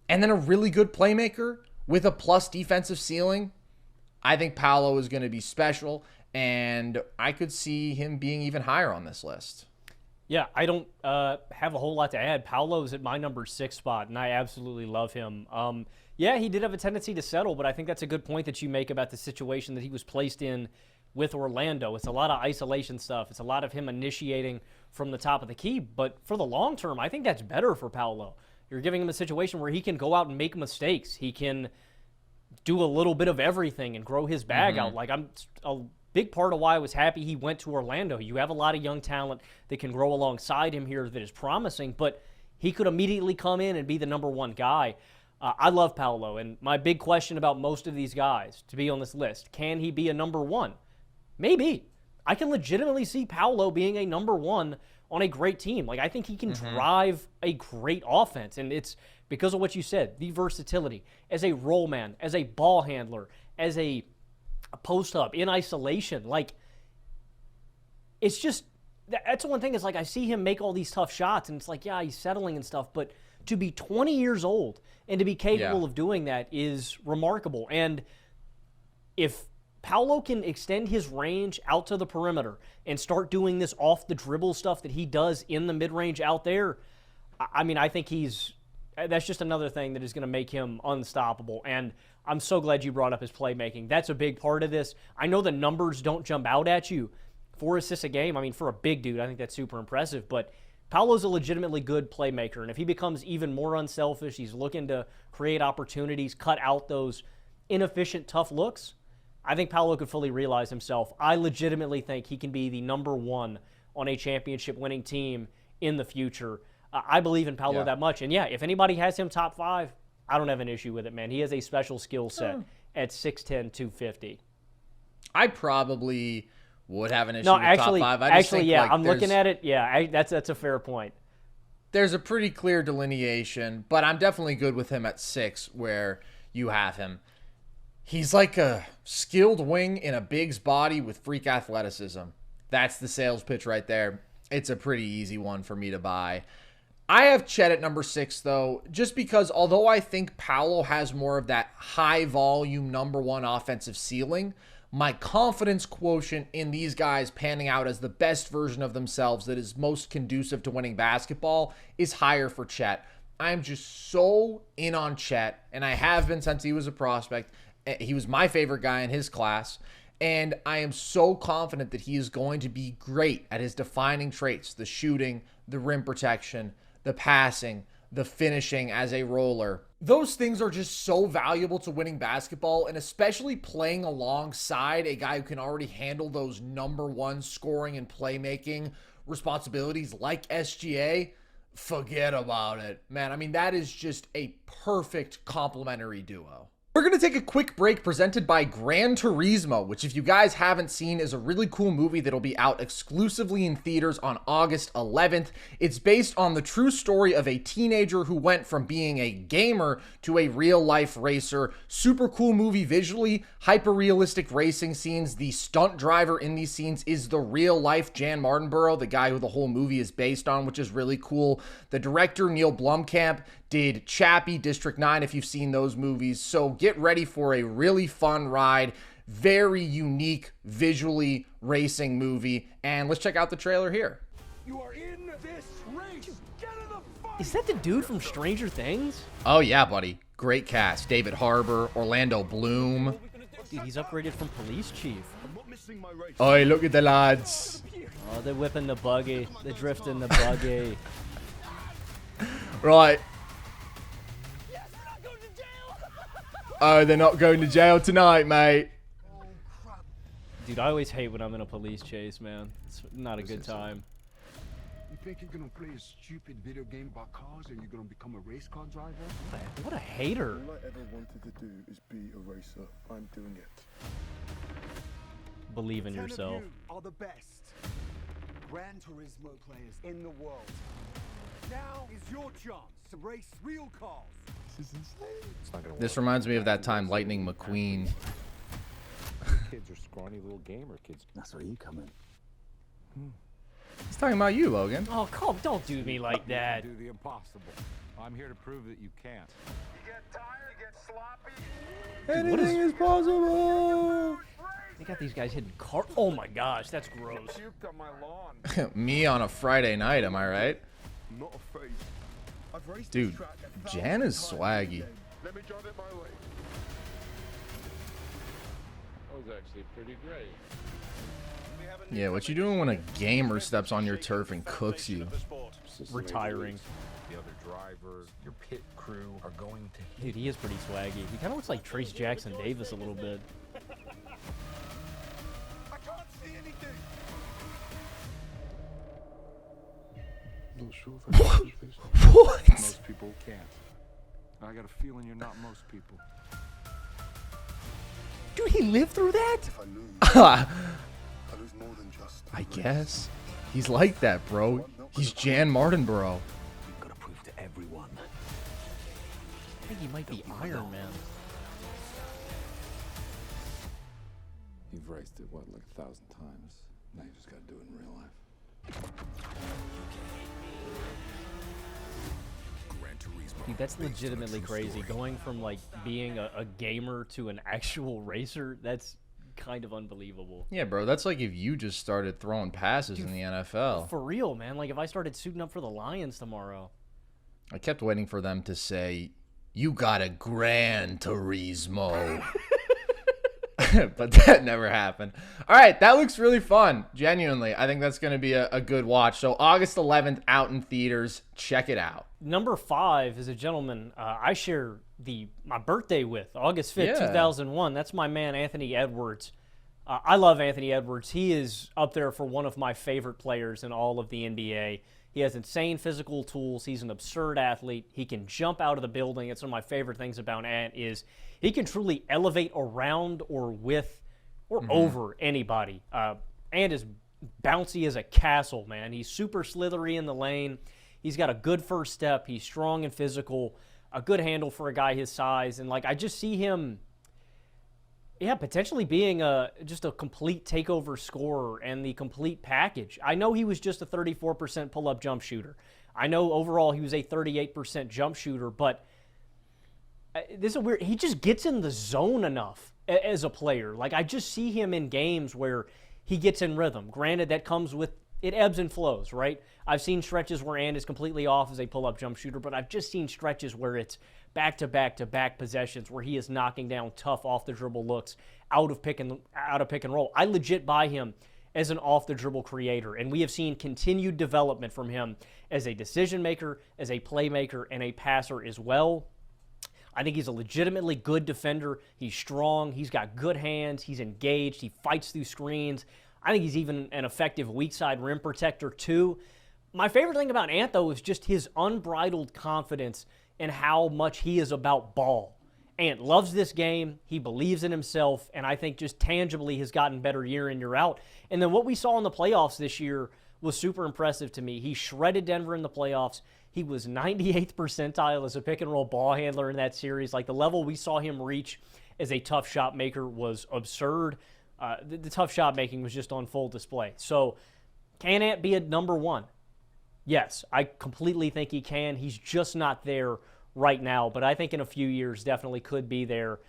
And then a really good playmaker with a plus defensive ceiling. I think Paolo is going to be special, and I could see him being even higher on this list. Yeah, I don't have a whole lot to add. Paolo's at my number 6 spot, and I absolutely love him. Yeah, he did have a tendency to settle, but I think that's a good point that you make about the situation that he was placed in with Orlando. It's a lot of isolation stuff. It's a lot of him initiating from the top of the key. But for the long term, I think that's better for Paolo. You're giving him a situation where he can go out and make mistakes. He can do a little bit of everything and grow his bag out. Like, I'm a big part of why I was happy he went to Orlando. You have a lot of young talent that can grow alongside him here that is promising, but he could immediately come in and be the number one guy. I love Paolo, and my big question about most of these guys to be on this list, can he be a number one? Maybe. I can legitimately see Paolo being a number 1 on a great team. Like, I think he can drive a great offense, and it's because of what you said, the versatility as a roll man, as a ball handler, as a post-up, in isolation. Like, it's just, that's the one thing is, like, I see him make all these tough shots, and it's like, yeah, he's settling and stuff, but to be 20 years old and to be capable of doing that is remarkable. And if Paolo can extend his range out to the perimeter and start doing this off-the-dribble stuff that he does in the mid-range out there, I mean, I think that's just another thing that is going to make him unstoppable. And I'm so glad you brought up his playmaking. That's a big part of this. I know the numbers don't jump out at you. 4 assists a game, I mean, for a big dude, I think that's super impressive. But Paolo's a legitimately good playmaker. And if he becomes even more unselfish, he's looking to create opportunities, cut out those inefficient, tough looks, I think Paolo could fully realize himself. I legitimately think he can be the number 1 on a championship-winning team in the future. I believe in Paolo that much. And, yeah, if anybody has him top 5, I don't have an issue with it, man. He has a special skill set at 6'10", 250. I probably would have an issue with top 5. I just think, like, I'm looking at it. Yeah, that's a fair point. There's a pretty clear delineation, but I'm definitely good with him at 6 where you have him. He's like a skilled wing in a big's body with freak athleticism. That's the sales pitch right there. It's a pretty easy one for me to buy. I have Chet at number 6, though, just because although I think Paolo has more of that high-volume number 1 offensive ceiling, my confidence quotient in these guys panning out as the best version of themselves that is most conducive to winning basketball is higher for Chet. I'm just so in on Chet, and I have been since he was a prospect. He was my favorite guy in his class, and I am so confident that he is going to be great at his defining traits, the shooting, the rim protection, the passing, the finishing as a roller. Those things are just so valuable to winning basketball, and especially playing alongside a guy who can already handle those number 1 scoring and playmaking responsibilities like SGA. Forget about it, man. I mean, that is just a perfect complementary duo. We're going to take a quick break presented by Gran Turismo, which if you guys haven't seen is a really cool movie that'll be out exclusively in theaters on August 11th. It's based on the true story of a teenager who went from being a gamer to a real-life racer. Super cool movie visually, hyper-realistic racing scenes. The stunt driver in these scenes is the real-life Jan Mardenborough, the guy who the whole movie is based on, which is really cool. The director, Neil Blomkamp, did Chappie, District 9, if you've seen those movies. So get ready for a really fun ride. Very unique, visually racing movie. And let's check out the trailer here. You are in this race. Get in the fight. Is that the dude from Stranger Things? Oh, yeah, buddy. Great cast. David Harbour, Orlando Bloom. Dude, he's upgraded from police chief. Oi, look at the lads. Oh, they're whipping the buggy. They're drifting the buggy. Right. Oh, they're not going to jail tonight, mate. Dude, I always hate when I'm in a police chase, man. It's not a good time. You think you're gonna play a stupid video game about cars and you're gonna become a race car driver? What a hater. All I ever wanted to do is be a racer. I'm doing it. Believe in yourself. 10 of you are the best Gran Turismo players in the world. Now is your chance to race real cars. This is insane. It's not gonna work. This reminds me of that time Lightning McQueen. Kids are scrawny little gamer kids. That's where you come in. He's talking about you, Logan. Oh, come, don't do me like that. Do the impossible. I'm here to prove that you can't. You get tired, you get sloppy. Anything is possible. They got these guys hitting car. Oh my gosh, that's gross. Puked on my lawn. Me on a Friday night, am I right? Not afraid. I've raced Dude, this track 1,000 Jan is times swaggy. Let me drive it my way. That was actually pretty great. Yeah, what you doing when a gamer steps on your turf and cooks you? Retiring. The other drivers, your pit crew are going to Dude, he is pretty swaggy. He kind of looks like Trace Jackson Davis a little bit. I can't see anything. Not sure if I can do this. What? most people can't. I got a feeling you're not most people. Dude, he lived through that? If I lose, I lose more than just. I guess. He's like that, bro. He's Jan Martinborough. We've got to prove to everyone. I think he might be Iron Man. You've raced it, what, like 1,000 times? Now you just gotta do it in real life. Dude, that's legitimately crazy. Going from, like, being a gamer to an actual racer, that's kind of unbelievable. Yeah, bro, that's like if you just started throwing passes in the NFL. For real, man. Like, if I started suiting up for the Lions tomorrow. I kept waiting for them to say, "You got a Gran Turismo." But that never happened. All right, that looks really fun. Genuinely, I think that's going to be a good watch. So August 11th, out in theaters. Check it out. Number 5 is a gentleman I share my birthday with, August 5th, 2001. That's my man, Anthony Edwards. I love Anthony Edwards. He is up there for one of my favorite players in all of the NBA. He has insane physical tools. He's an absurd athlete. He can jump out of the building. It's one of my favorite things about Ant is he can truly elevate around or with or over anybody. Ant is bouncy as a castle, man. He's super slithery in the lane. He's got a good first step. He's strong and physical, a good handle for a guy his size. And, like, I just see him, potentially being just a complete takeover scorer and the complete package. I know he was just a 34% pull-up jump shooter. I know overall he was a 38% jump shooter, but this is weird. He just gets in the zone enough as a player. Like, I just see him in games where he gets in rhythm. Granted, that comes with it ebbs and flows, right? I've seen stretches where Ant is completely off as a pull-up jump shooter, but I've just seen stretches where it's back-to-back-to-back possessions where he is knocking down tough off-the-dribble looks out of pick and roll. I legit buy him as an off-the-dribble creator, and we have seen continued development from him as a decision-maker, as a playmaker, and a passer as well. I think he's a legitimately good defender. He's strong. He's got good hands. He's engaged. He fights through screens. I think he's even an effective weak-side rim protector, too. My favorite thing about Ant, though, is just his unbridled confidence in how much he is about ball. Ant loves this game. He believes in himself, and I think just tangibly has gotten better year in, year out. And then what we saw in the playoffs this year was super impressive to me. He shredded Denver in the playoffs. He was 98th percentile as a pick-and-roll ball handler in that series. Like, the level we saw him reach as a tough shot maker was absurd. The tough shot making was just on full display. So, can Ant be a number 1? Yes, I completely think he can. He's just not there right now, but I think in a few years definitely could be there.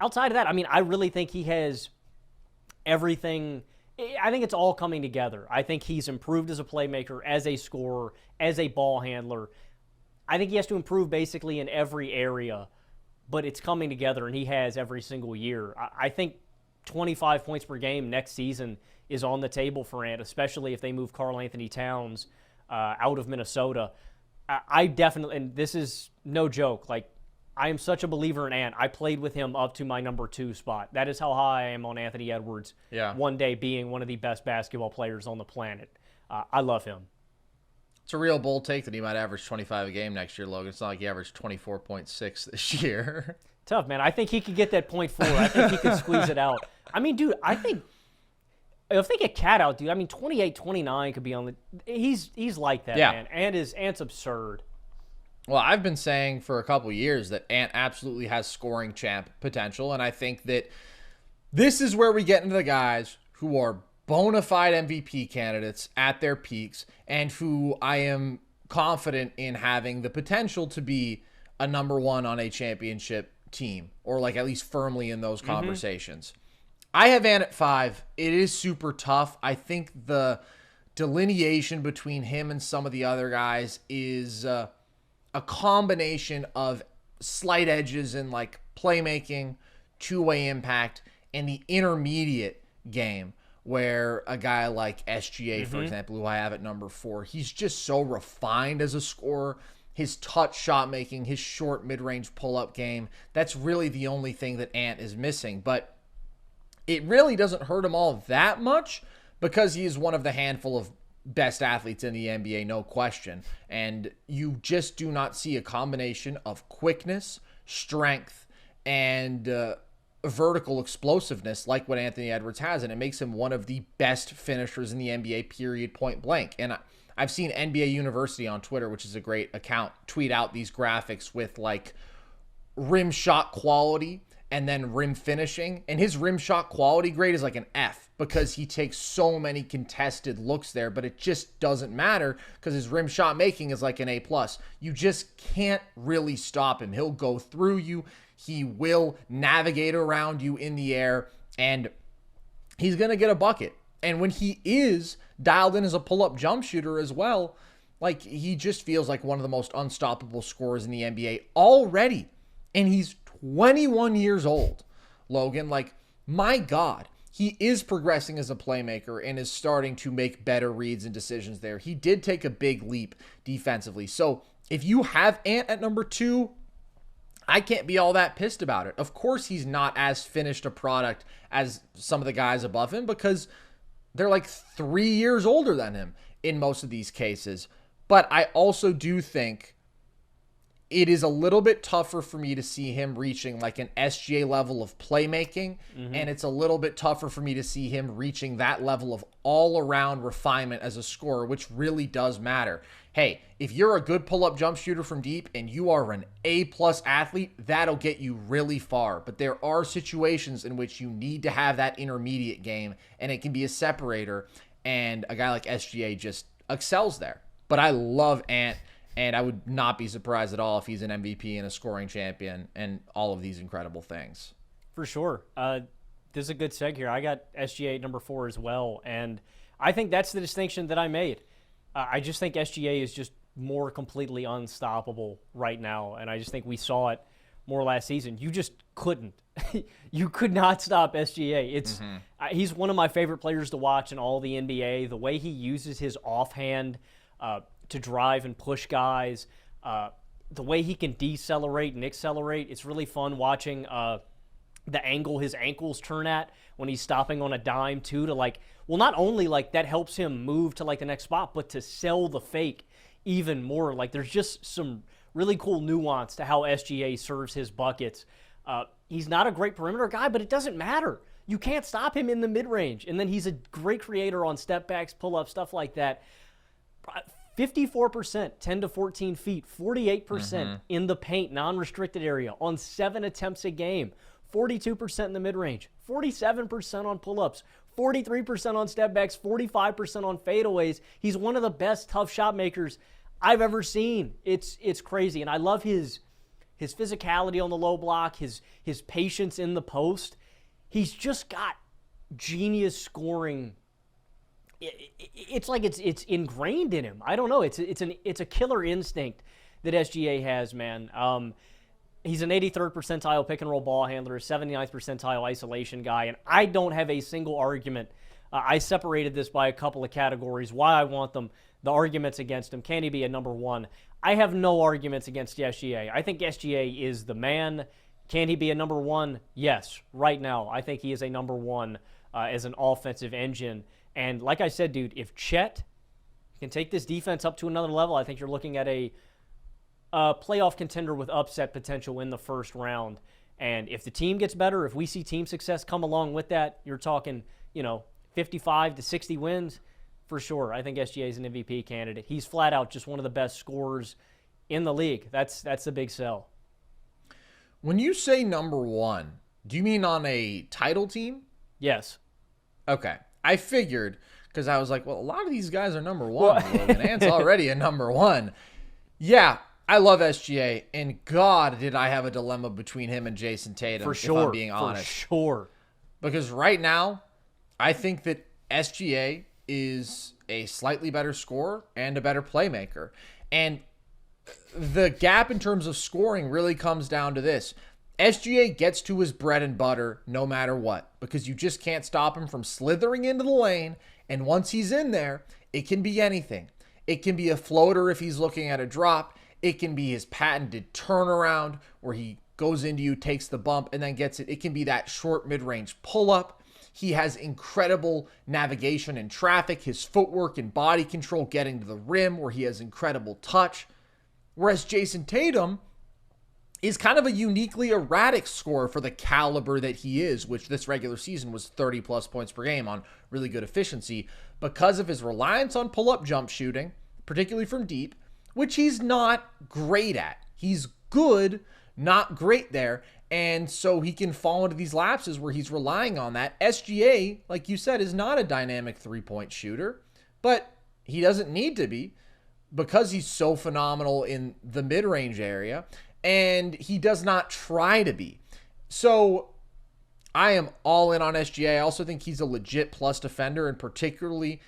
Outside of that, I mean, I really think he has everything. I think it's all coming together. I think he's improved as a playmaker, as a scorer, as a ball handler. I think he has to improve basically in every area, but it's coming together, and he has every single year. I think 25 points per game next season is on the table for Ant, especially if they move Karl Anthony Towns out of Minnesota. I definitely, and this is no joke, like, I am such a believer in Ant. I played with him up to my number 2 spot. That is how high I am on Anthony Edwards. Yeah. One day being one of the best basketball players on the planet. I love him. It's a real bold take that he might average 25 a game next year, Logan. It's not like he averaged 24.6 this year. Tough, man. I think he could get that 0.4. I think he could squeeze it out. I mean, dude, I think if they get Cat out, dude, I mean, 28, 29 could be on the – he's like that, man. Ant's absurd. Well, I've been saying for a couple years that Ant absolutely has scoring champ potential, and I think that this is where we get into the guys who are bona fide MVP candidates at their peaks and who I am confident in having the potential to be a number 1 on a championship team, or like at least firmly in those conversations. I have Ant at 5. It is super tough. I think the delineation between him and some of the other guys is a combination of slight edges in like playmaking, two-way impact, and the intermediate game where a guy like SGA, for example, who I have at number 4, he's just so refined as a scorer. His touch shot making, his short mid-range pull-up game, that's really the only thing that Ant is missing. But it really doesn't hurt him all that much because he is one of the handful of best athletes in the NBA, no question. And you just do not see a combination of quickness, strength, and vertical explosiveness like what Anthony Edwards has, and it makes him one of the best finishers in the NBA, period, point blank. And I've seen NBA University on Twitter, which is a great account, tweet out these graphics with like rim shot quality and then rim finishing. And his rim shot quality grade is like an F because he takes so many contested looks there, but it just doesn't matter because his rim shot making is like an A+. You just can't really stop him. He'll go through you. He will navigate around you in the air, and he's going to get a bucket. And when he is dialed in as a pull-up jump shooter as well, like, he just feels like one of the most unstoppable scorers in the NBA already. And he's 21 years old, Logan. Like, my God, he is progressing as a playmaker and is starting to make better reads and decisions there. He did take a big leap defensively. So if you have Ant at number 2, I can't be all that pissed about it. Of course, he's not as finished a product as some of the guys above him because they're like 3 years older than him in most of these cases. But I also do think it is a little bit tougher for me to see him reaching like an SGA level of playmaking. And it's a little bit tougher for me to see him reaching that level of all-around refinement as a scorer, which really does matter. Hey, if you're a good pull-up jump shooter from deep and you are an A+ athlete, that'll get you really far. But there are situations in which you need to have that intermediate game, and it can be a separator, and a guy like SGA just excels there. But I love Ant, and I would not be surprised at all if he's an MVP and a scoring champion and all of these incredible things. For sure. This is a good seg here. I got SGA at number 4 as well, and I think that's the distinction that I made. I just think SGA is just more completely unstoppable right now, and I just think we saw it more last season. You just couldn't. You could not stop SGA. He's one of my favorite players to watch in all the NBA. The way he uses his offhand to drive and push guys, the way he can decelerate and accelerate, it's really fun watching the angle his ankles turn at when he's stopping on a dime too, to like, well, not only like that helps him move to like the next spot, but to sell the fake even more. Like, there's just some really cool nuance to how SGA serves his buckets. He's not a great perimeter guy, but it doesn't matter. You can't stop him in the mid-range. And then he's a great creator on step backs, pull-ups, stuff like that. 54%, 10 to 14 feet, 48% in the paint, non-restricted area on 7 attempts a game, 42% in the mid-range, 47% on pull-ups, 43% on step backs, 45% on fadeaways. He's one of the best tough shot makers I've ever seen. It's crazy. And I love his physicality on the low block, his patience in the post. He's just got genius scoring. It's like it's ingrained in him. I don't know. It's a killer instinct that SGA has, man. He's an 83rd percentile pick and roll ball handler, 79th percentile isolation guy, and I don't have a single argument. I separated this by a couple of categories. Why I want them, the arguments against him. Can he be a number 1? I have no arguments against SGA. I think SGA is the man. Can he be a number 1? Yes, right now. I think he is a number 1 as an offensive engine. And like I said, dude, if Chet can take this defense up to another level, I think you're looking at a playoff contender with upset potential in the first round. And if the team gets better, if we see team success come along with that, you're talking, 55 to 60 wins for sure. I think SGA is an MVP candidate. He's flat out just one of the best scorers in the league. That's a big sell. When you say number 1, do you mean on a title team? Yes. Okay. I figured, because I was like, well, a lot of these guys are number 1. And Ant's already a number 1. Yeah, I love SGA, and God, did I have a dilemma between him and Jayson Tatum, for sure, if I'm being honest. For sure. Because right now, I think that SGA is a slightly better scorer and a better playmaker. And the gap in terms of scoring really comes down to this. SGA gets to his bread and butter no matter what, because you just can't stop him from slithering into the lane, and once he's in there, it can be anything. It can be a floater if he's looking at a drop. It can be his patented turnaround where he goes into you, takes the bump, and then gets it. It can be that short mid-range pull-up. He has incredible navigation in traffic, his footwork and body control getting to the rim where he has incredible touch. Whereas Jayson Tatum is kind of a uniquely erratic scorer for the caliber that he is, which this regular season was 30-plus points per game on really good efficiency because of his reliance on pull-up jump shooting, particularly from deep, which he's not great at. He's good, not great there, and so he can fall into these lapses where he's relying on that. SGA, like you said, is not a dynamic three-point shooter, but he doesn't need to be because he's so phenomenal in the mid-range area, and he does not try to be. So I am all in on SGA. I also think he's a legit plus defender, and particularly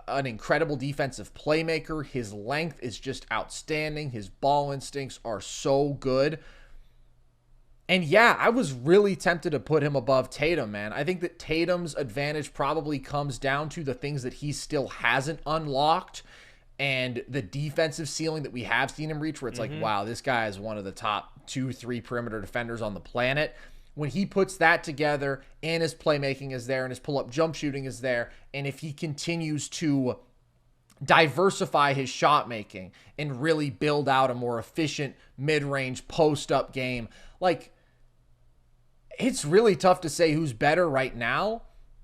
an incredible defensive playmaker. His length is just outstanding. His ball instincts are so good. And yeah, I was really tempted to put him above Tatum, man. I think that Tatum's advantage probably comes down to the things that he still hasn't unlocked and the defensive ceiling that we have seen him reach, where it's like, wow, this guy is one of the top 2-3 perimeter defenders on the planet. When he puts that together and his playmaking is there and his pull-up jump shooting is there, and if he continues to diversify his shot making and really build out a more efficient mid-range post-up game, like, it's really tough to say who's better right now,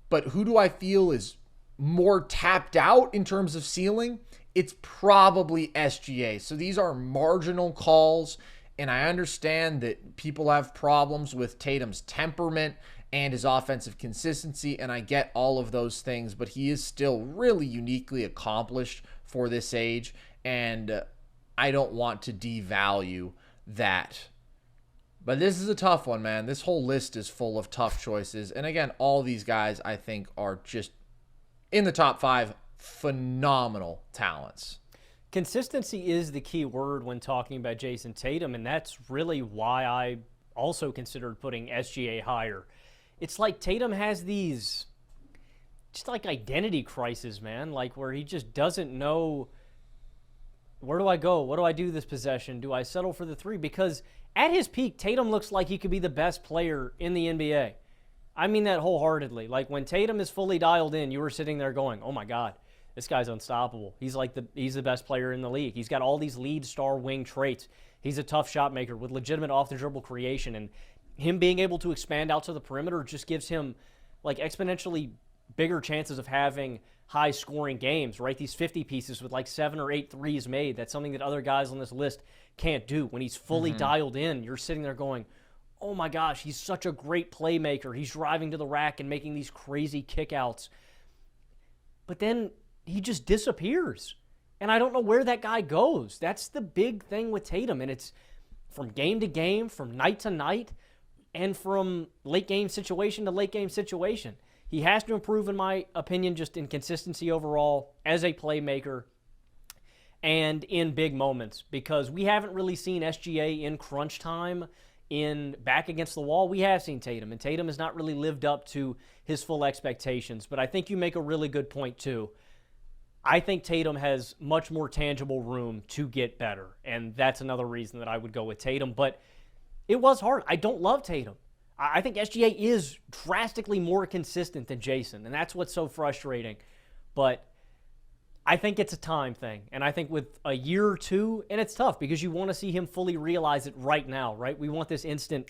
but who do I feel is more tapped out in terms of ceiling? It's probably SGA. So these are marginal calls, and I understand that people have problems with Tatum's temperament and his offensive consistency, and I get all of those things, but he is still really uniquely accomplished for this age, and I don't want to devalue that. But this is a tough one, man. This whole list is full of tough choices, and again, all these guys I think are just in the top 5 phenomenal talents. Consistency is the key word when talking about Jayson Tatum, and that's really why I also considered putting SGA higher. It's like Tatum has these just like identity crises, man, like where he just doesn't know, where do I go? What do I do this possession? Do I settle for the three? Because at his peak, Tatum looks like he could be the best player in the NBA. I mean that wholeheartedly. Like when Tatum is fully dialed in, you were sitting there going, oh my God, this guy's unstoppable. He's the best player in the league. He's got all these lead star wing traits. He's a tough shot maker with legitimate off the dribble creation, and him being able to expand out to the perimeter just gives him like exponentially bigger chances of having high scoring games, right? These 50 pieces with like 7 or 8 threes made. That's something that other guys on this list can't do. When he's fully dialed in, you're sitting there going, oh my gosh, he's such a great playmaker. He's driving to the rack and making these crazy kickouts. But then he just disappears. And I don't know where that guy goes. That's the big thing with Tatum. And it's from game to game, from night to night, and from late game situation to late game situation. He has to improve, in my opinion, just in consistency overall as a playmaker and in big moments, because we haven't really seen SGA in crunch time, in back against the wall. We have seen Tatum, and Tatum has not really lived up to his full expectations. But I think you make a really good point, too. I think Tatum has much more tangible room to get better, and that's another reason that I would go with Tatum. But it was hard. I don't love Tatum. I think SGA is drastically more consistent than Jayson, and that's what's so frustrating. But I think it's a time thing, and I think with a year or two, and it's tough because you want to see him fully realize it right now, right? We want this instant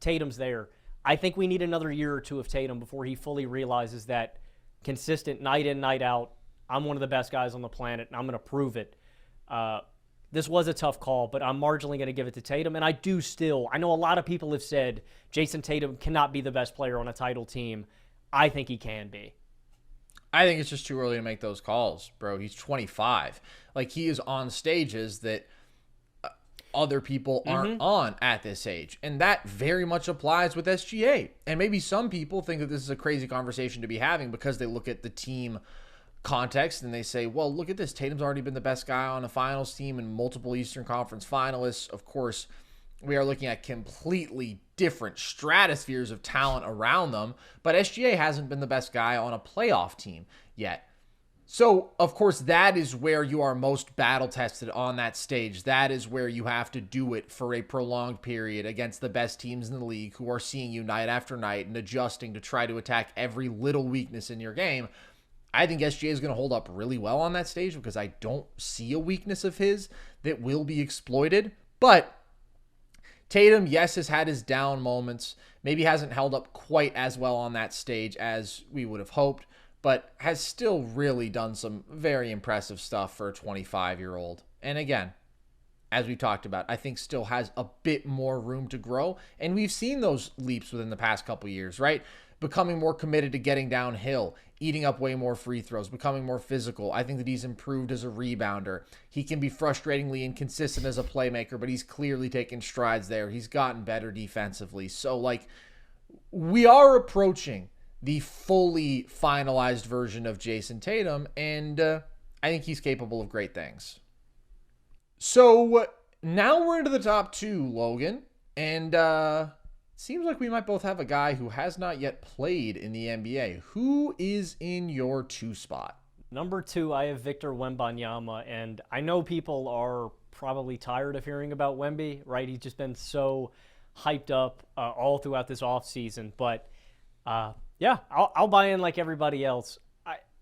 Tatum's there. I think we need another year or two of Tatum before he fully realizes that consistent night in, night out, I'm one of the best guys on the planet, and I'm going to prove it. This was a tough call, but I'm marginally going to give it to Tatum. And I know a lot of people have said Jayson Tatum cannot be the best player on a title team. I think he can be. I think it's just too early to make those calls, bro. He's 25. Like, he is on stages that other people aren't on at this age. And that very much applies with SGA. And maybe some people think that this is a crazy conversation to be having because they look at the team context and they say, well, look at this. Tatum's already been the best guy on a finals team and multiple Eastern Conference finalists. Of course, we are looking at completely different stratospheres of talent around them, but SGA hasn't been the best guy on a playoff team yet. So, of course, that is where you are most battle-tested on that stage. That is where you have to do it for a prolonged period against the best teams in the league who are seeing you night after night and adjusting to try to attack every little weakness in your game. I think SGA is going to hold up really well on that stage because I don't see a weakness of his that will be exploited. But Tatum, yes, has had his down moments. Maybe hasn't held up quite as well on that stage as we would have hoped, but has still really done some very impressive stuff for a 25-year-old. And again, as we talked about, I think still has a bit more room to grow. And we've seen those leaps within the past couple years, right? Becoming more committed to getting downhill, eating up way more free throws, becoming more physical. I think that he's improved as a rebounder. He can be frustratingly inconsistent as a playmaker, but he's clearly taken strides there. He's gotten better defensively. So, like, we are approaching the fully finalized version of Jayson Tatum, and I think he's capable of great things. So now we're into the top 2, Logan, and seems like we might both have a guy who has not yet played in the NBA. Who is in your 2 spot? Number 2, I have Victor Wembanyama, and I know people are probably tired of hearing about Wemby, right? He's just been so hyped up all throughout this offseason, but yeah, I'll buy in like everybody else.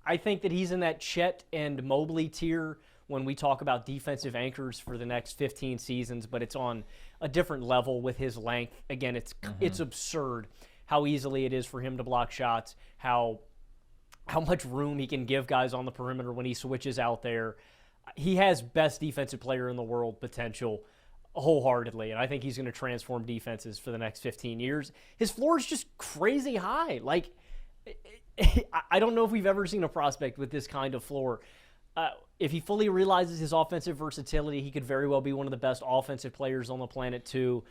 I think that he's in that Chet and Mobley tier when we talk about defensive anchors for the next 15 seasons, but it's on a different level with his length. Again, it's absurd how easily it is for him to block shots, how much room he can give guys on the perimeter when he switches out there. He has best defensive player in the world potential wholeheartedly, and I think he's going to transform defenses for the next 15 years. His floor is just crazy high. Like, I don't know if we've ever seen a prospect with this kind of floor. If he fully realizes his offensive versatility, he could very well be one of the best offensive players on the planet too.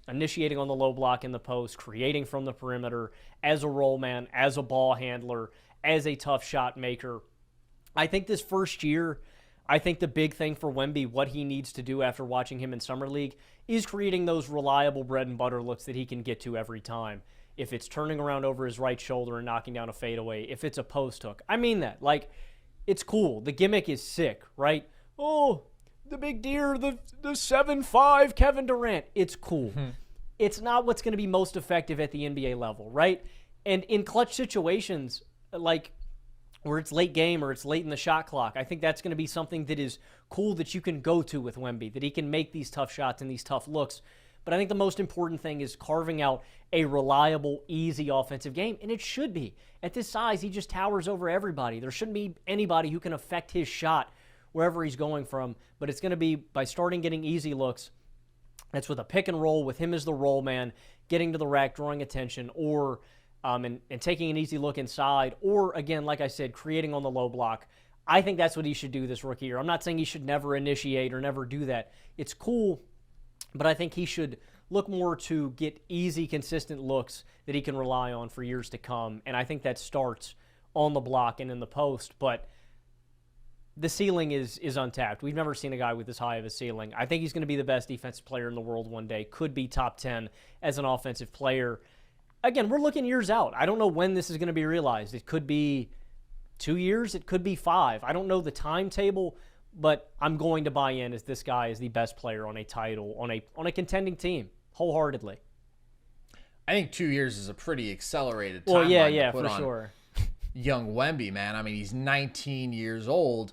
Initiating on the low block in the post, creating from the perimeter, as a roll man, as a ball handler, as a tough shot maker. I think this first year, I think the big thing for Wemby, what he needs to do after watching him in Summer League, is creating those reliable bread and butter looks that he can get to every time. If it's turning around over his right shoulder and knocking down a fadeaway, if it's a post hook. I mean that. Like, it's cool. The gimmick is sick, right? Oh, the big deer, the 7'5" Kevin Durant. It's cool. It's not what's going to be most effective at the NBA level, right? And in clutch situations, like where it's late game or it's late in the shot clock, I think that's going to be something that is cool that you can go to with Wemby, that he can make these tough shots and these tough looks. But I think the most important thing is carving out a reliable, easy offensive game, and it should be. At this size, he just towers over everybody. There shouldn't be anybody who can affect his shot wherever he's going from, but it's going to be by starting getting easy looks. That's with a pick and roll, with him as the roll man, getting to the rack, drawing attention, or and taking an easy look inside, or, again, like I said, creating on the low block. I think that's what he should do this rookie year. I'm not saying he should never initiate or never do that. It's cool, but I think he should look more to get easy, consistent looks that he can rely on for years to come. And I think that starts on the block and in the post. But the ceiling is untapped. We've never seen a guy with this high of a ceiling. I think he's going to be the best defensive player in the world one day. Could be top 10 as an offensive player. Again, we're looking years out. I don't know when this is going to be realized. It could be 2 years. It could be 5. I don't know the timetable, but I'm going to buy in as this guy is the best player on a title, on a contending team, wholeheartedly. I think 2 years is a pretty accelerated timeline. Well, yeah, for sure. Young Wemby, man. I mean, he's 19 years old,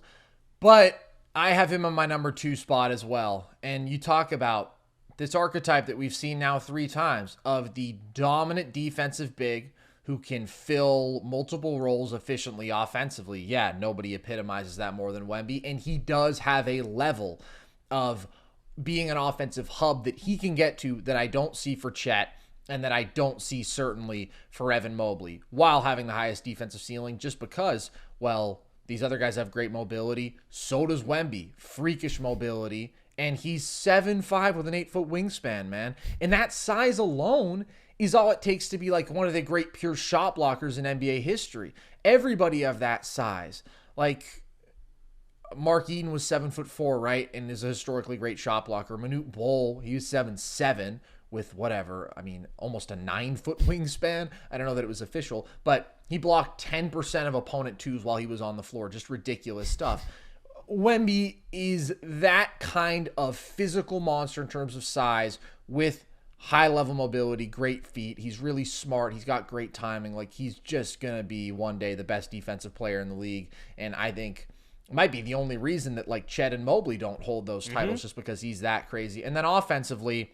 but I have him on my number 2 spot as well. And you talk about this archetype that we've seen now 3 times of the dominant defensive big who can fill multiple roles efficiently offensively. Yeah, nobody epitomizes that more than Wemby, and he does have a level of being an offensive hub that he can get to that I don't see for Chet and that I don't see certainly for Evan Mobley, while having the highest defensive ceiling, just because, well, these other guys have great mobility. So does Wemby. Freakish mobility. And he's 7'5" with an 8-foot wingspan, man. And that size alone is all it takes to be like one of the great pure shot blockers in NBA history. Everybody of that size. Like, Mark Eaton was 7'4", right? And is a historically great shot blocker. Manute Bol, he was 7'7", with whatever, I mean, almost a 9-foot wingspan. I don't know that it was official, but he blocked 10% of opponent twos while he was on the floor. Just ridiculous stuff. Wemby is that kind of physical monster in terms of size with high-level mobility, great feet. He's really smart. He's got great timing. Like, he's just going to be one day the best defensive player in the league. And I think it might be the only reason that, like, Chet and Mobley don't hold those titles, just because he's that crazy. And then offensively,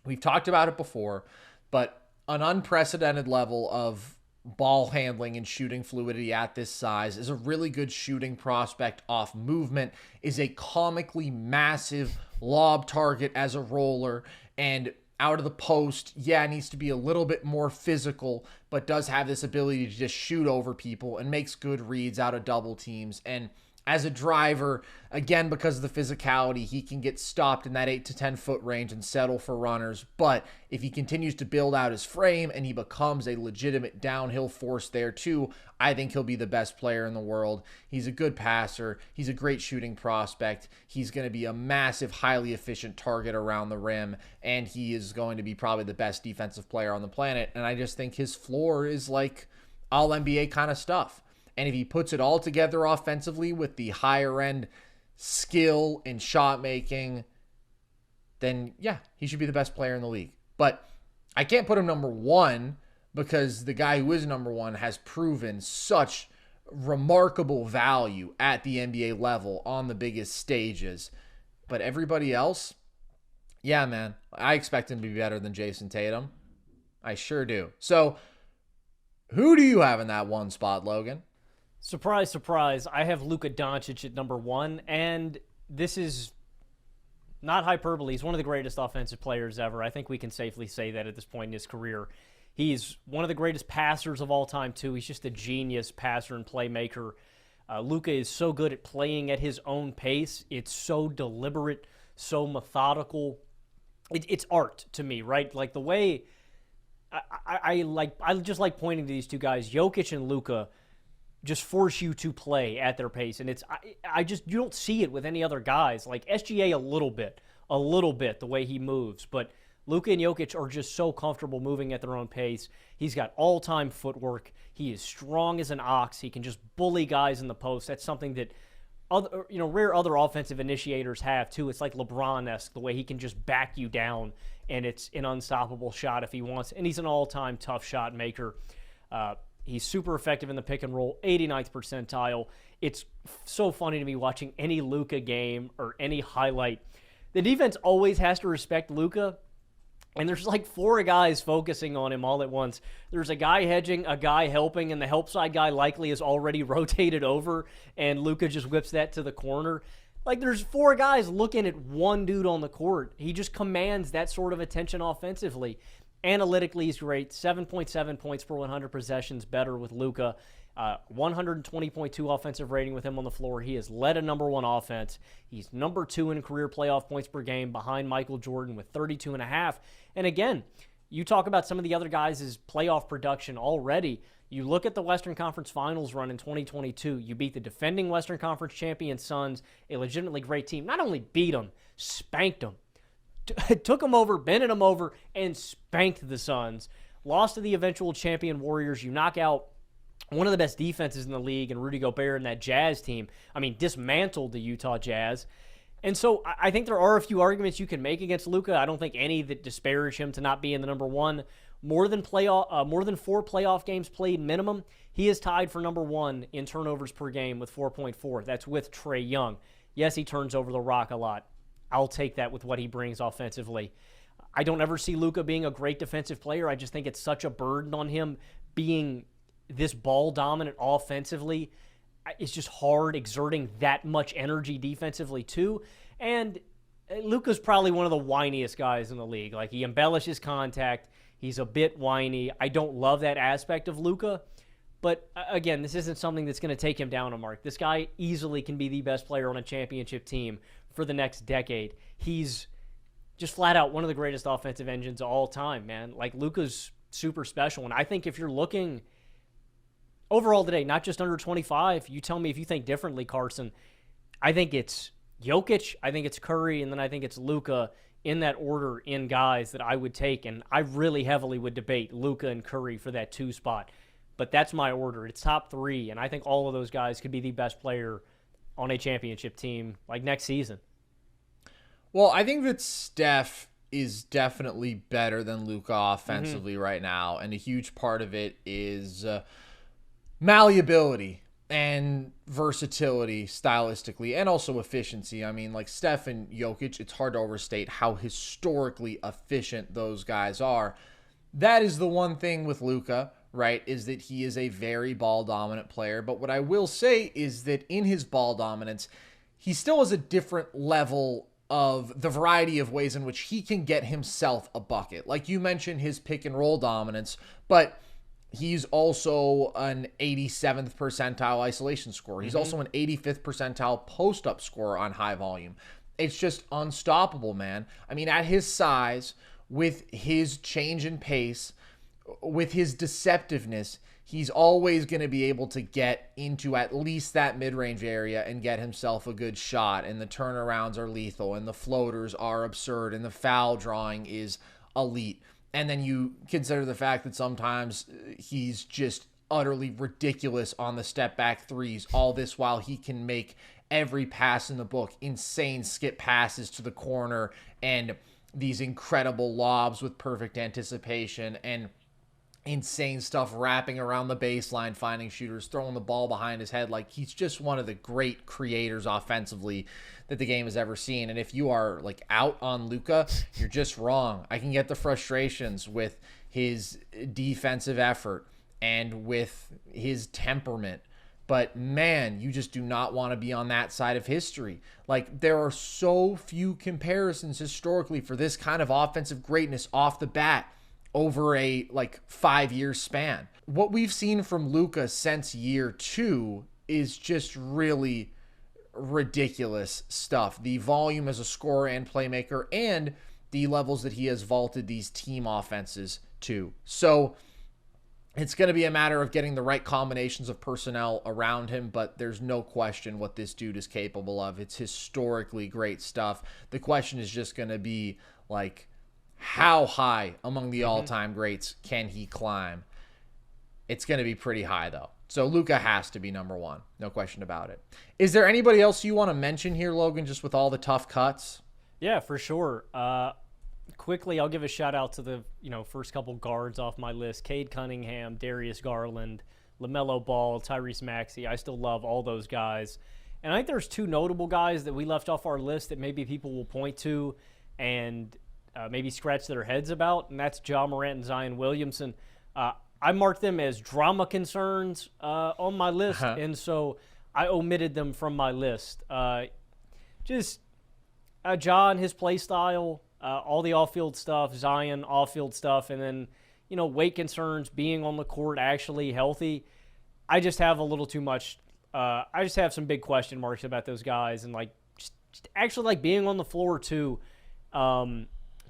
We've talked about it before, but an unprecedented level of ball handling and shooting fluidity at this size, is a really good shooting prospect off movement, is a comically massive lob target as a roller, and out of the post, needs to be a little bit more physical, but does have this ability to just shoot over people and makes good reads out of double teams. And as a driver, again, because of the physicality, he can get stopped in that 8 to 10 foot range and settle for runners. But if he continues to build out his frame and he becomes a legitimate downhill force there too, I think he'll be the best player in the world. He's a good passer. He's a great shooting prospect. He's going to be a massive, highly efficient target around the rim. And he is going to be probably the best defensive player on the planet. And I just think his floor is like all NBA kind of stuff. And if he puts it all together offensively with the higher end skill and shot making, then he should be the best player in the league. But I can't put him number 1 because the guy who is number 1 has proven such remarkable value at the NBA level on the biggest stages. But everybody else, man, I expect him to be better than Jayson Tatum. I sure do. So who do you have in that 1 spot, Logan? Surprise, surprise. I have Luka Doncic at number 1, and this is not hyperbole. He's one of the greatest offensive players ever. I think we can safely say that at this point in his career. He's one of the greatest passers of all time, too. He's just a genius passer and playmaker. Luka is so good at playing at his own pace. It's so deliberate, so methodical. It's art to me, right? Like the way I just like pointing to these two guys, Jokic and Luka, just force you to play at their pace. And you don't see it with any other guys. Like SGA a little bit, the way he moves. But Luka and Jokic are just so comfortable moving at their own pace. He's got all-time footwork. He is strong as an ox. He can just bully guys in the post. That's something that rare other offensive initiators have too. It's like LeBron-esque, the way he can just back you down, and it's an unstoppable shot if he wants. And he's an all-time tough shot maker. He's super effective in the pick and roll, 89th percentile. It's so funny to me watching any Luka game or any highlight. The defense always has to respect Luka, and there's like 4 guys focusing on him all at once. There's a guy hedging, a guy helping, and the help side guy likely is already rotated over, and Luka just whips that to the corner. Like, there's 4 guys looking at one dude on the court. He just commands that sort of attention offensively. Analytically, he's great. 7.7 points per 100 possessions better with Luka. 120.2 offensive rating with him on the floor. He has led a number 1 offense. He's number 2 in career playoff points per game behind Michael Jordan with 32.5. And again, you talk about some of the other guys' playoff production already. You look at the Western Conference Finals run in 2022. You beat the defending Western Conference champion Suns, a legitimately great team. Not only beat them, spanked them. Took them over, bended them over, and spanked the Suns. Lost to the eventual champion Warriors. You knock out one of the best defenses in the league and Rudy Gobert and that Jazz team. I mean, dismantled the Utah Jazz. And so I think there are a few arguments you can make against Luka. I don't think any that disparage him to not being the number 1. More than 4 playoff games played minimum. He is tied for number 1 in turnovers per game with 4.4. That's with Trae Young. Yes, he turns over the rock a lot. I'll take that with what he brings offensively. I don't ever see Luka being a great defensive player. I just think it's such a burden on him being this ball-dominant offensively. It's just hard exerting that much energy defensively, too. And Luka's probably one of the whiniest guys in the league. Like, he embellishes contact. He's a bit whiny. I don't love that aspect of Luka. But, again, this isn't something that's going to take him down a mark. This guy easily can be the best player on a championship team for the next decade. He's just flat out one of the greatest offensive engines of all time, man. Like, Luka's super special. And I think if you're looking overall today, not just under 25, you tell me if you think differently, Carson. I think it's Jokic, I think it's Curry, and then I think it's Luka in that order in guys that I would take. And I really heavily would debate Luka and Curry for that 2 spot. But that's my order. It's top 3, and I think all of those guys could be the best player on a championship team like next season. Well, I think that Steph is definitely better than Luka offensively right now, and a huge part of it is malleability. and versatility stylistically and also efficiency. I mean, like Steph and Jokic, it's hard to overstate how historically efficient those guys are. That is the one thing with Luka, right, is that he is a very ball-dominant player. But what I will say is that in his ball dominance, he still has a different level of the variety of ways in which he can get himself a bucket. Like you mentioned his pick and roll dominance, but he's also an 87th percentile isolation scorer. He's also an 85th percentile post-up scorer on high volume. It's just unstoppable, man. I mean, at his size, with his change in pace, with his deceptiveness, he's always going to be able to get into at least that mid-range area and get himself a good shot. And the turnarounds are lethal, and the floaters are absurd, and the foul drawing is elite. And then you consider the fact that sometimes he's just utterly ridiculous on the step-back threes, all this while he can make every pass in the book, insane skip passes to the corner, and these incredible lobs with perfect anticipation, and insane stuff wrapping around the baseline, finding shooters, throwing the ball behind his head. Like, he's just one of the great creators offensively that the game has ever seen. And if you are like out on Luka, you're just wrong. I can get the frustrations with his defensive effort and with his temperament, but man, you just do not want to be on that side of history. Like, there are so few comparisons historically for this kind of offensive greatness off the bat over a 5-year span. What we've seen from Luka since year 2 is just really ridiculous stuff. The volume as a scorer and playmaker, and the levels that he has vaulted these team offenses to. So it's going to be a matter of getting the right combinations of personnel around him, but there's no question what this dude is capable of. It's historically great stuff. The question is just going to be like, how high among the all-time greats can he climb? It's going to be pretty high, though. So Luka has to be number 1. No question about it. Is there anybody else you want to mention here, Logan, just with all the tough cuts? Yeah, for sure. Quickly, I'll give a shout-out to the first couple guards off my list. Cade Cunningham, Darius Garland, LaMelo Ball, Tyrese Maxey. I still love all those guys. And I think there's 2 notable guys that we left off our list that maybe people will point to and maybe scratch their heads about, and that's Ja Morant and Zion Williamson. I marked them as drama concerns on my list, and so I omitted them from my list. Ja and his play style, all the off-field stuff, Zion off-field stuff, and then weight concerns, being on the court actually healthy. I just have a little too much. I just have some big question marks about those guys, and just actually being on the floor too.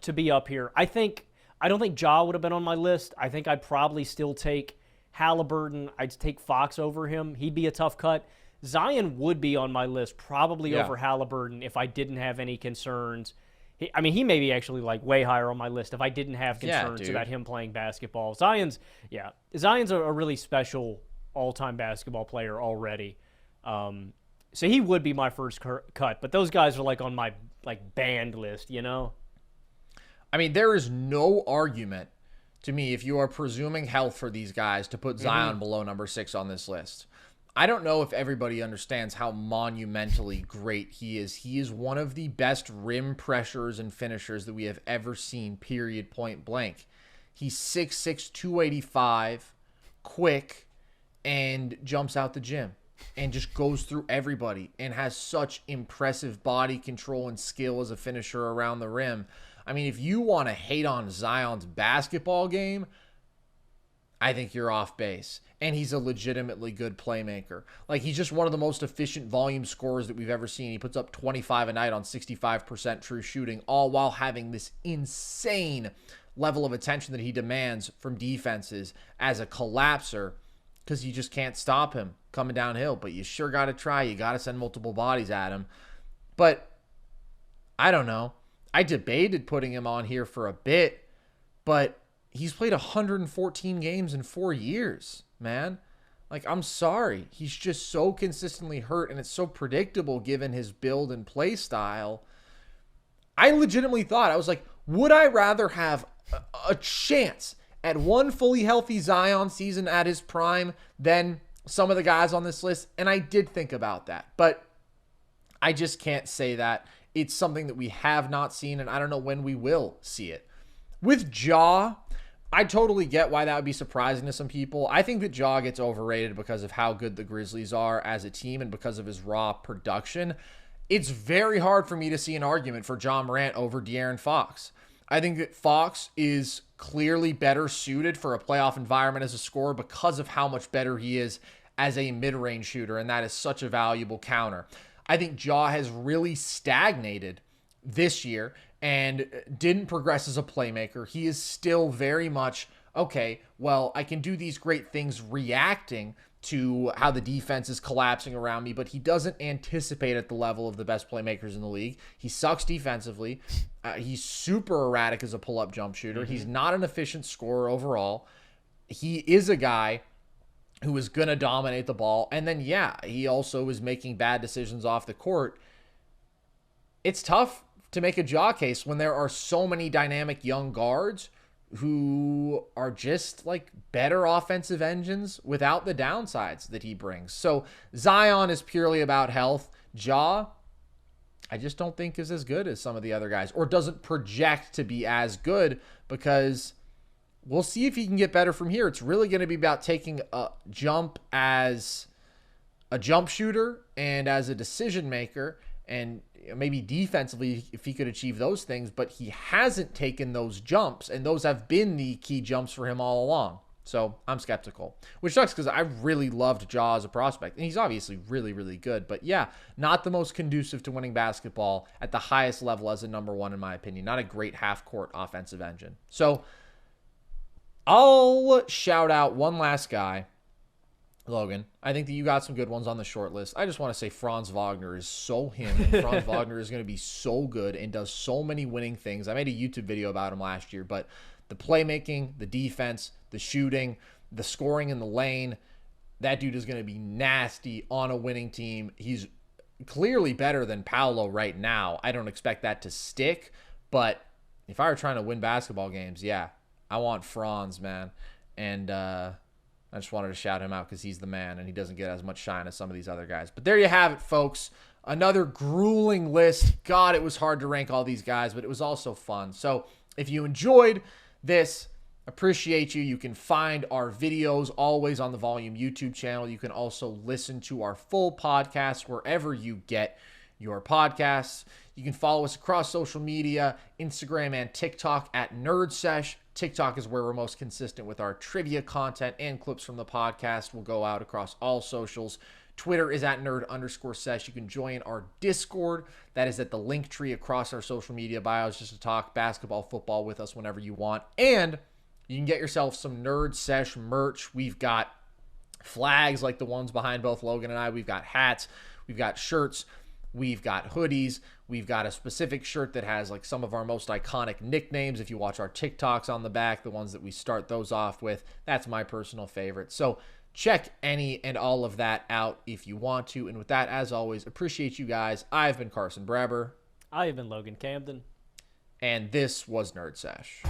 To be up here. I don't think Ja would have been on my list. I think I'd probably still take Haliburton. I'd take Fox over him. He'd be a tough cut. Zion would be on my list, probably over Haliburton if I didn't have any concerns. He may be actually way higher on my list if I didn't have concerns about him playing basketball. Zion's a really special all-time basketball player already. So he would be my first cut, but those guys are on my banned list, I mean, there is no argument to me, if you are presuming health for these guys, to put Zion below number 6 on this list. I don't know if everybody understands how monumentally great he is. He is one of the best rim pressures and finishers that we have ever seen, period, point blank. He's 6'6", 285, quick, and jumps out the gym and just goes through everybody and has such impressive body control and skill as a finisher around the rim. I mean, if you want to hate on Zion's basketball game, I think you're off base. And he's a legitimately good playmaker. He's just one of the most efficient volume scorers that we've ever seen. He puts up 25 a night on 65% true shooting, all while having this insane level of attention that he demands from defenses as a collapser, because you just can't stop him coming downhill. But you sure got to try. You got to send multiple bodies at him. But I don't know. I debated putting him on here for a bit, but he's played 114 games in 4 years, man. I'm sorry. He's just so consistently hurt, and it's so predictable given his build and play style. I legitimately thought, I was like, would I rather have a chance at one fully healthy Zion season at his prime than some of the guys on this list, and I did think about that, but I just can't say that. It's something that we have not seen, and I don't know when we will see it. With Ja, I totally get why that would be surprising to some people. I think that Ja gets overrated because of how good the Grizzlies are as a team and because of his raw production. It's very hard for me to see an argument for Ja Morant over De'Aaron Fox. I think that Fox is clearly better suited for a playoff environment as a scorer because of how much better he is as a mid-range shooter, and that is such a valuable counter. I think Ja has really stagnated this year and didn't progress as a playmaker. He is still very much, okay, well, I can do these great things reacting to how the defense is collapsing around me, but he doesn't anticipate at the level of the best playmakers in the league. He sucks defensively. He's super erratic as a pull-up jump shooter. He's not an efficient scorer overall. He is a guy who is going to dominate the ball. And then, yeah, he also is making bad decisions off the court. It's tough to make a Ja case when there are so many dynamic young guards who are just like better offensive engines without the downsides that he brings. So Zion is purely about health. Ja, I just don't think is as good as some of the other guys, or doesn't project to be as good, because we'll see if he can get better from here. It's really going to be about taking a jump as a jump shooter and as a decision maker, and maybe defensively if he could achieve those things, but he hasn't taken those jumps, and those have been the key jumps for him all along. So I'm skeptical, which sucks because I really loved Ja as a prospect, and he's obviously really, really good. But yeah, not the most conducive to winning basketball at the highest level as a number one, in my opinion. Not a great half-court offensive engine. So I'll shout out one last guy, Logan. I think that you got some good ones on the short list. I just want to say Franz Wagner is so him, and Franz Wagner is going to be so good and does so many winning things. I made a YouTube video about him last year, but the playmaking, the defense, the shooting, the scoring in the lane, that dude is going to be nasty on a winning team. He's clearly better than Paolo right now. I don't expect that to stick, but if I were trying to win basketball games, yeah, I want Franz, man. And I just wanted to shout him out because he's the man, and he doesn't get as much shine as some of these other guys. But there you have it, folks. Another grueling list. God, it was hard to rank all these guys, but it was also fun. So if you enjoyed this, appreciate you. You can find our videos always on the Volume YouTube channel. You can also listen to our full podcast wherever you get your podcasts. You can follow us across social media, Instagram and TikTok at NerdSesh. TikTok is where we're most consistent with our trivia content, and clips from the podcast will go out across all socials. Twitter is at nerd_sesh. You can join our Discord. That is at the link tree across our social media bios, just to talk basketball, football with us whenever you want. And you can get yourself some Nerd Sesh merch. We've got flags like the ones behind both Logan and I. We've got hats. We've got shirts. We've got hoodies. We've got a specific shirt that has like some of our most iconic nicknames. If you watch our TikToks on the back, the ones that we start those off with, that's my personal favorite. So check any and all of that out if you want to. And with that, as always, appreciate you guys. I've been Carson Breber. I have been Logan Camden. And this was Nerd Sesh.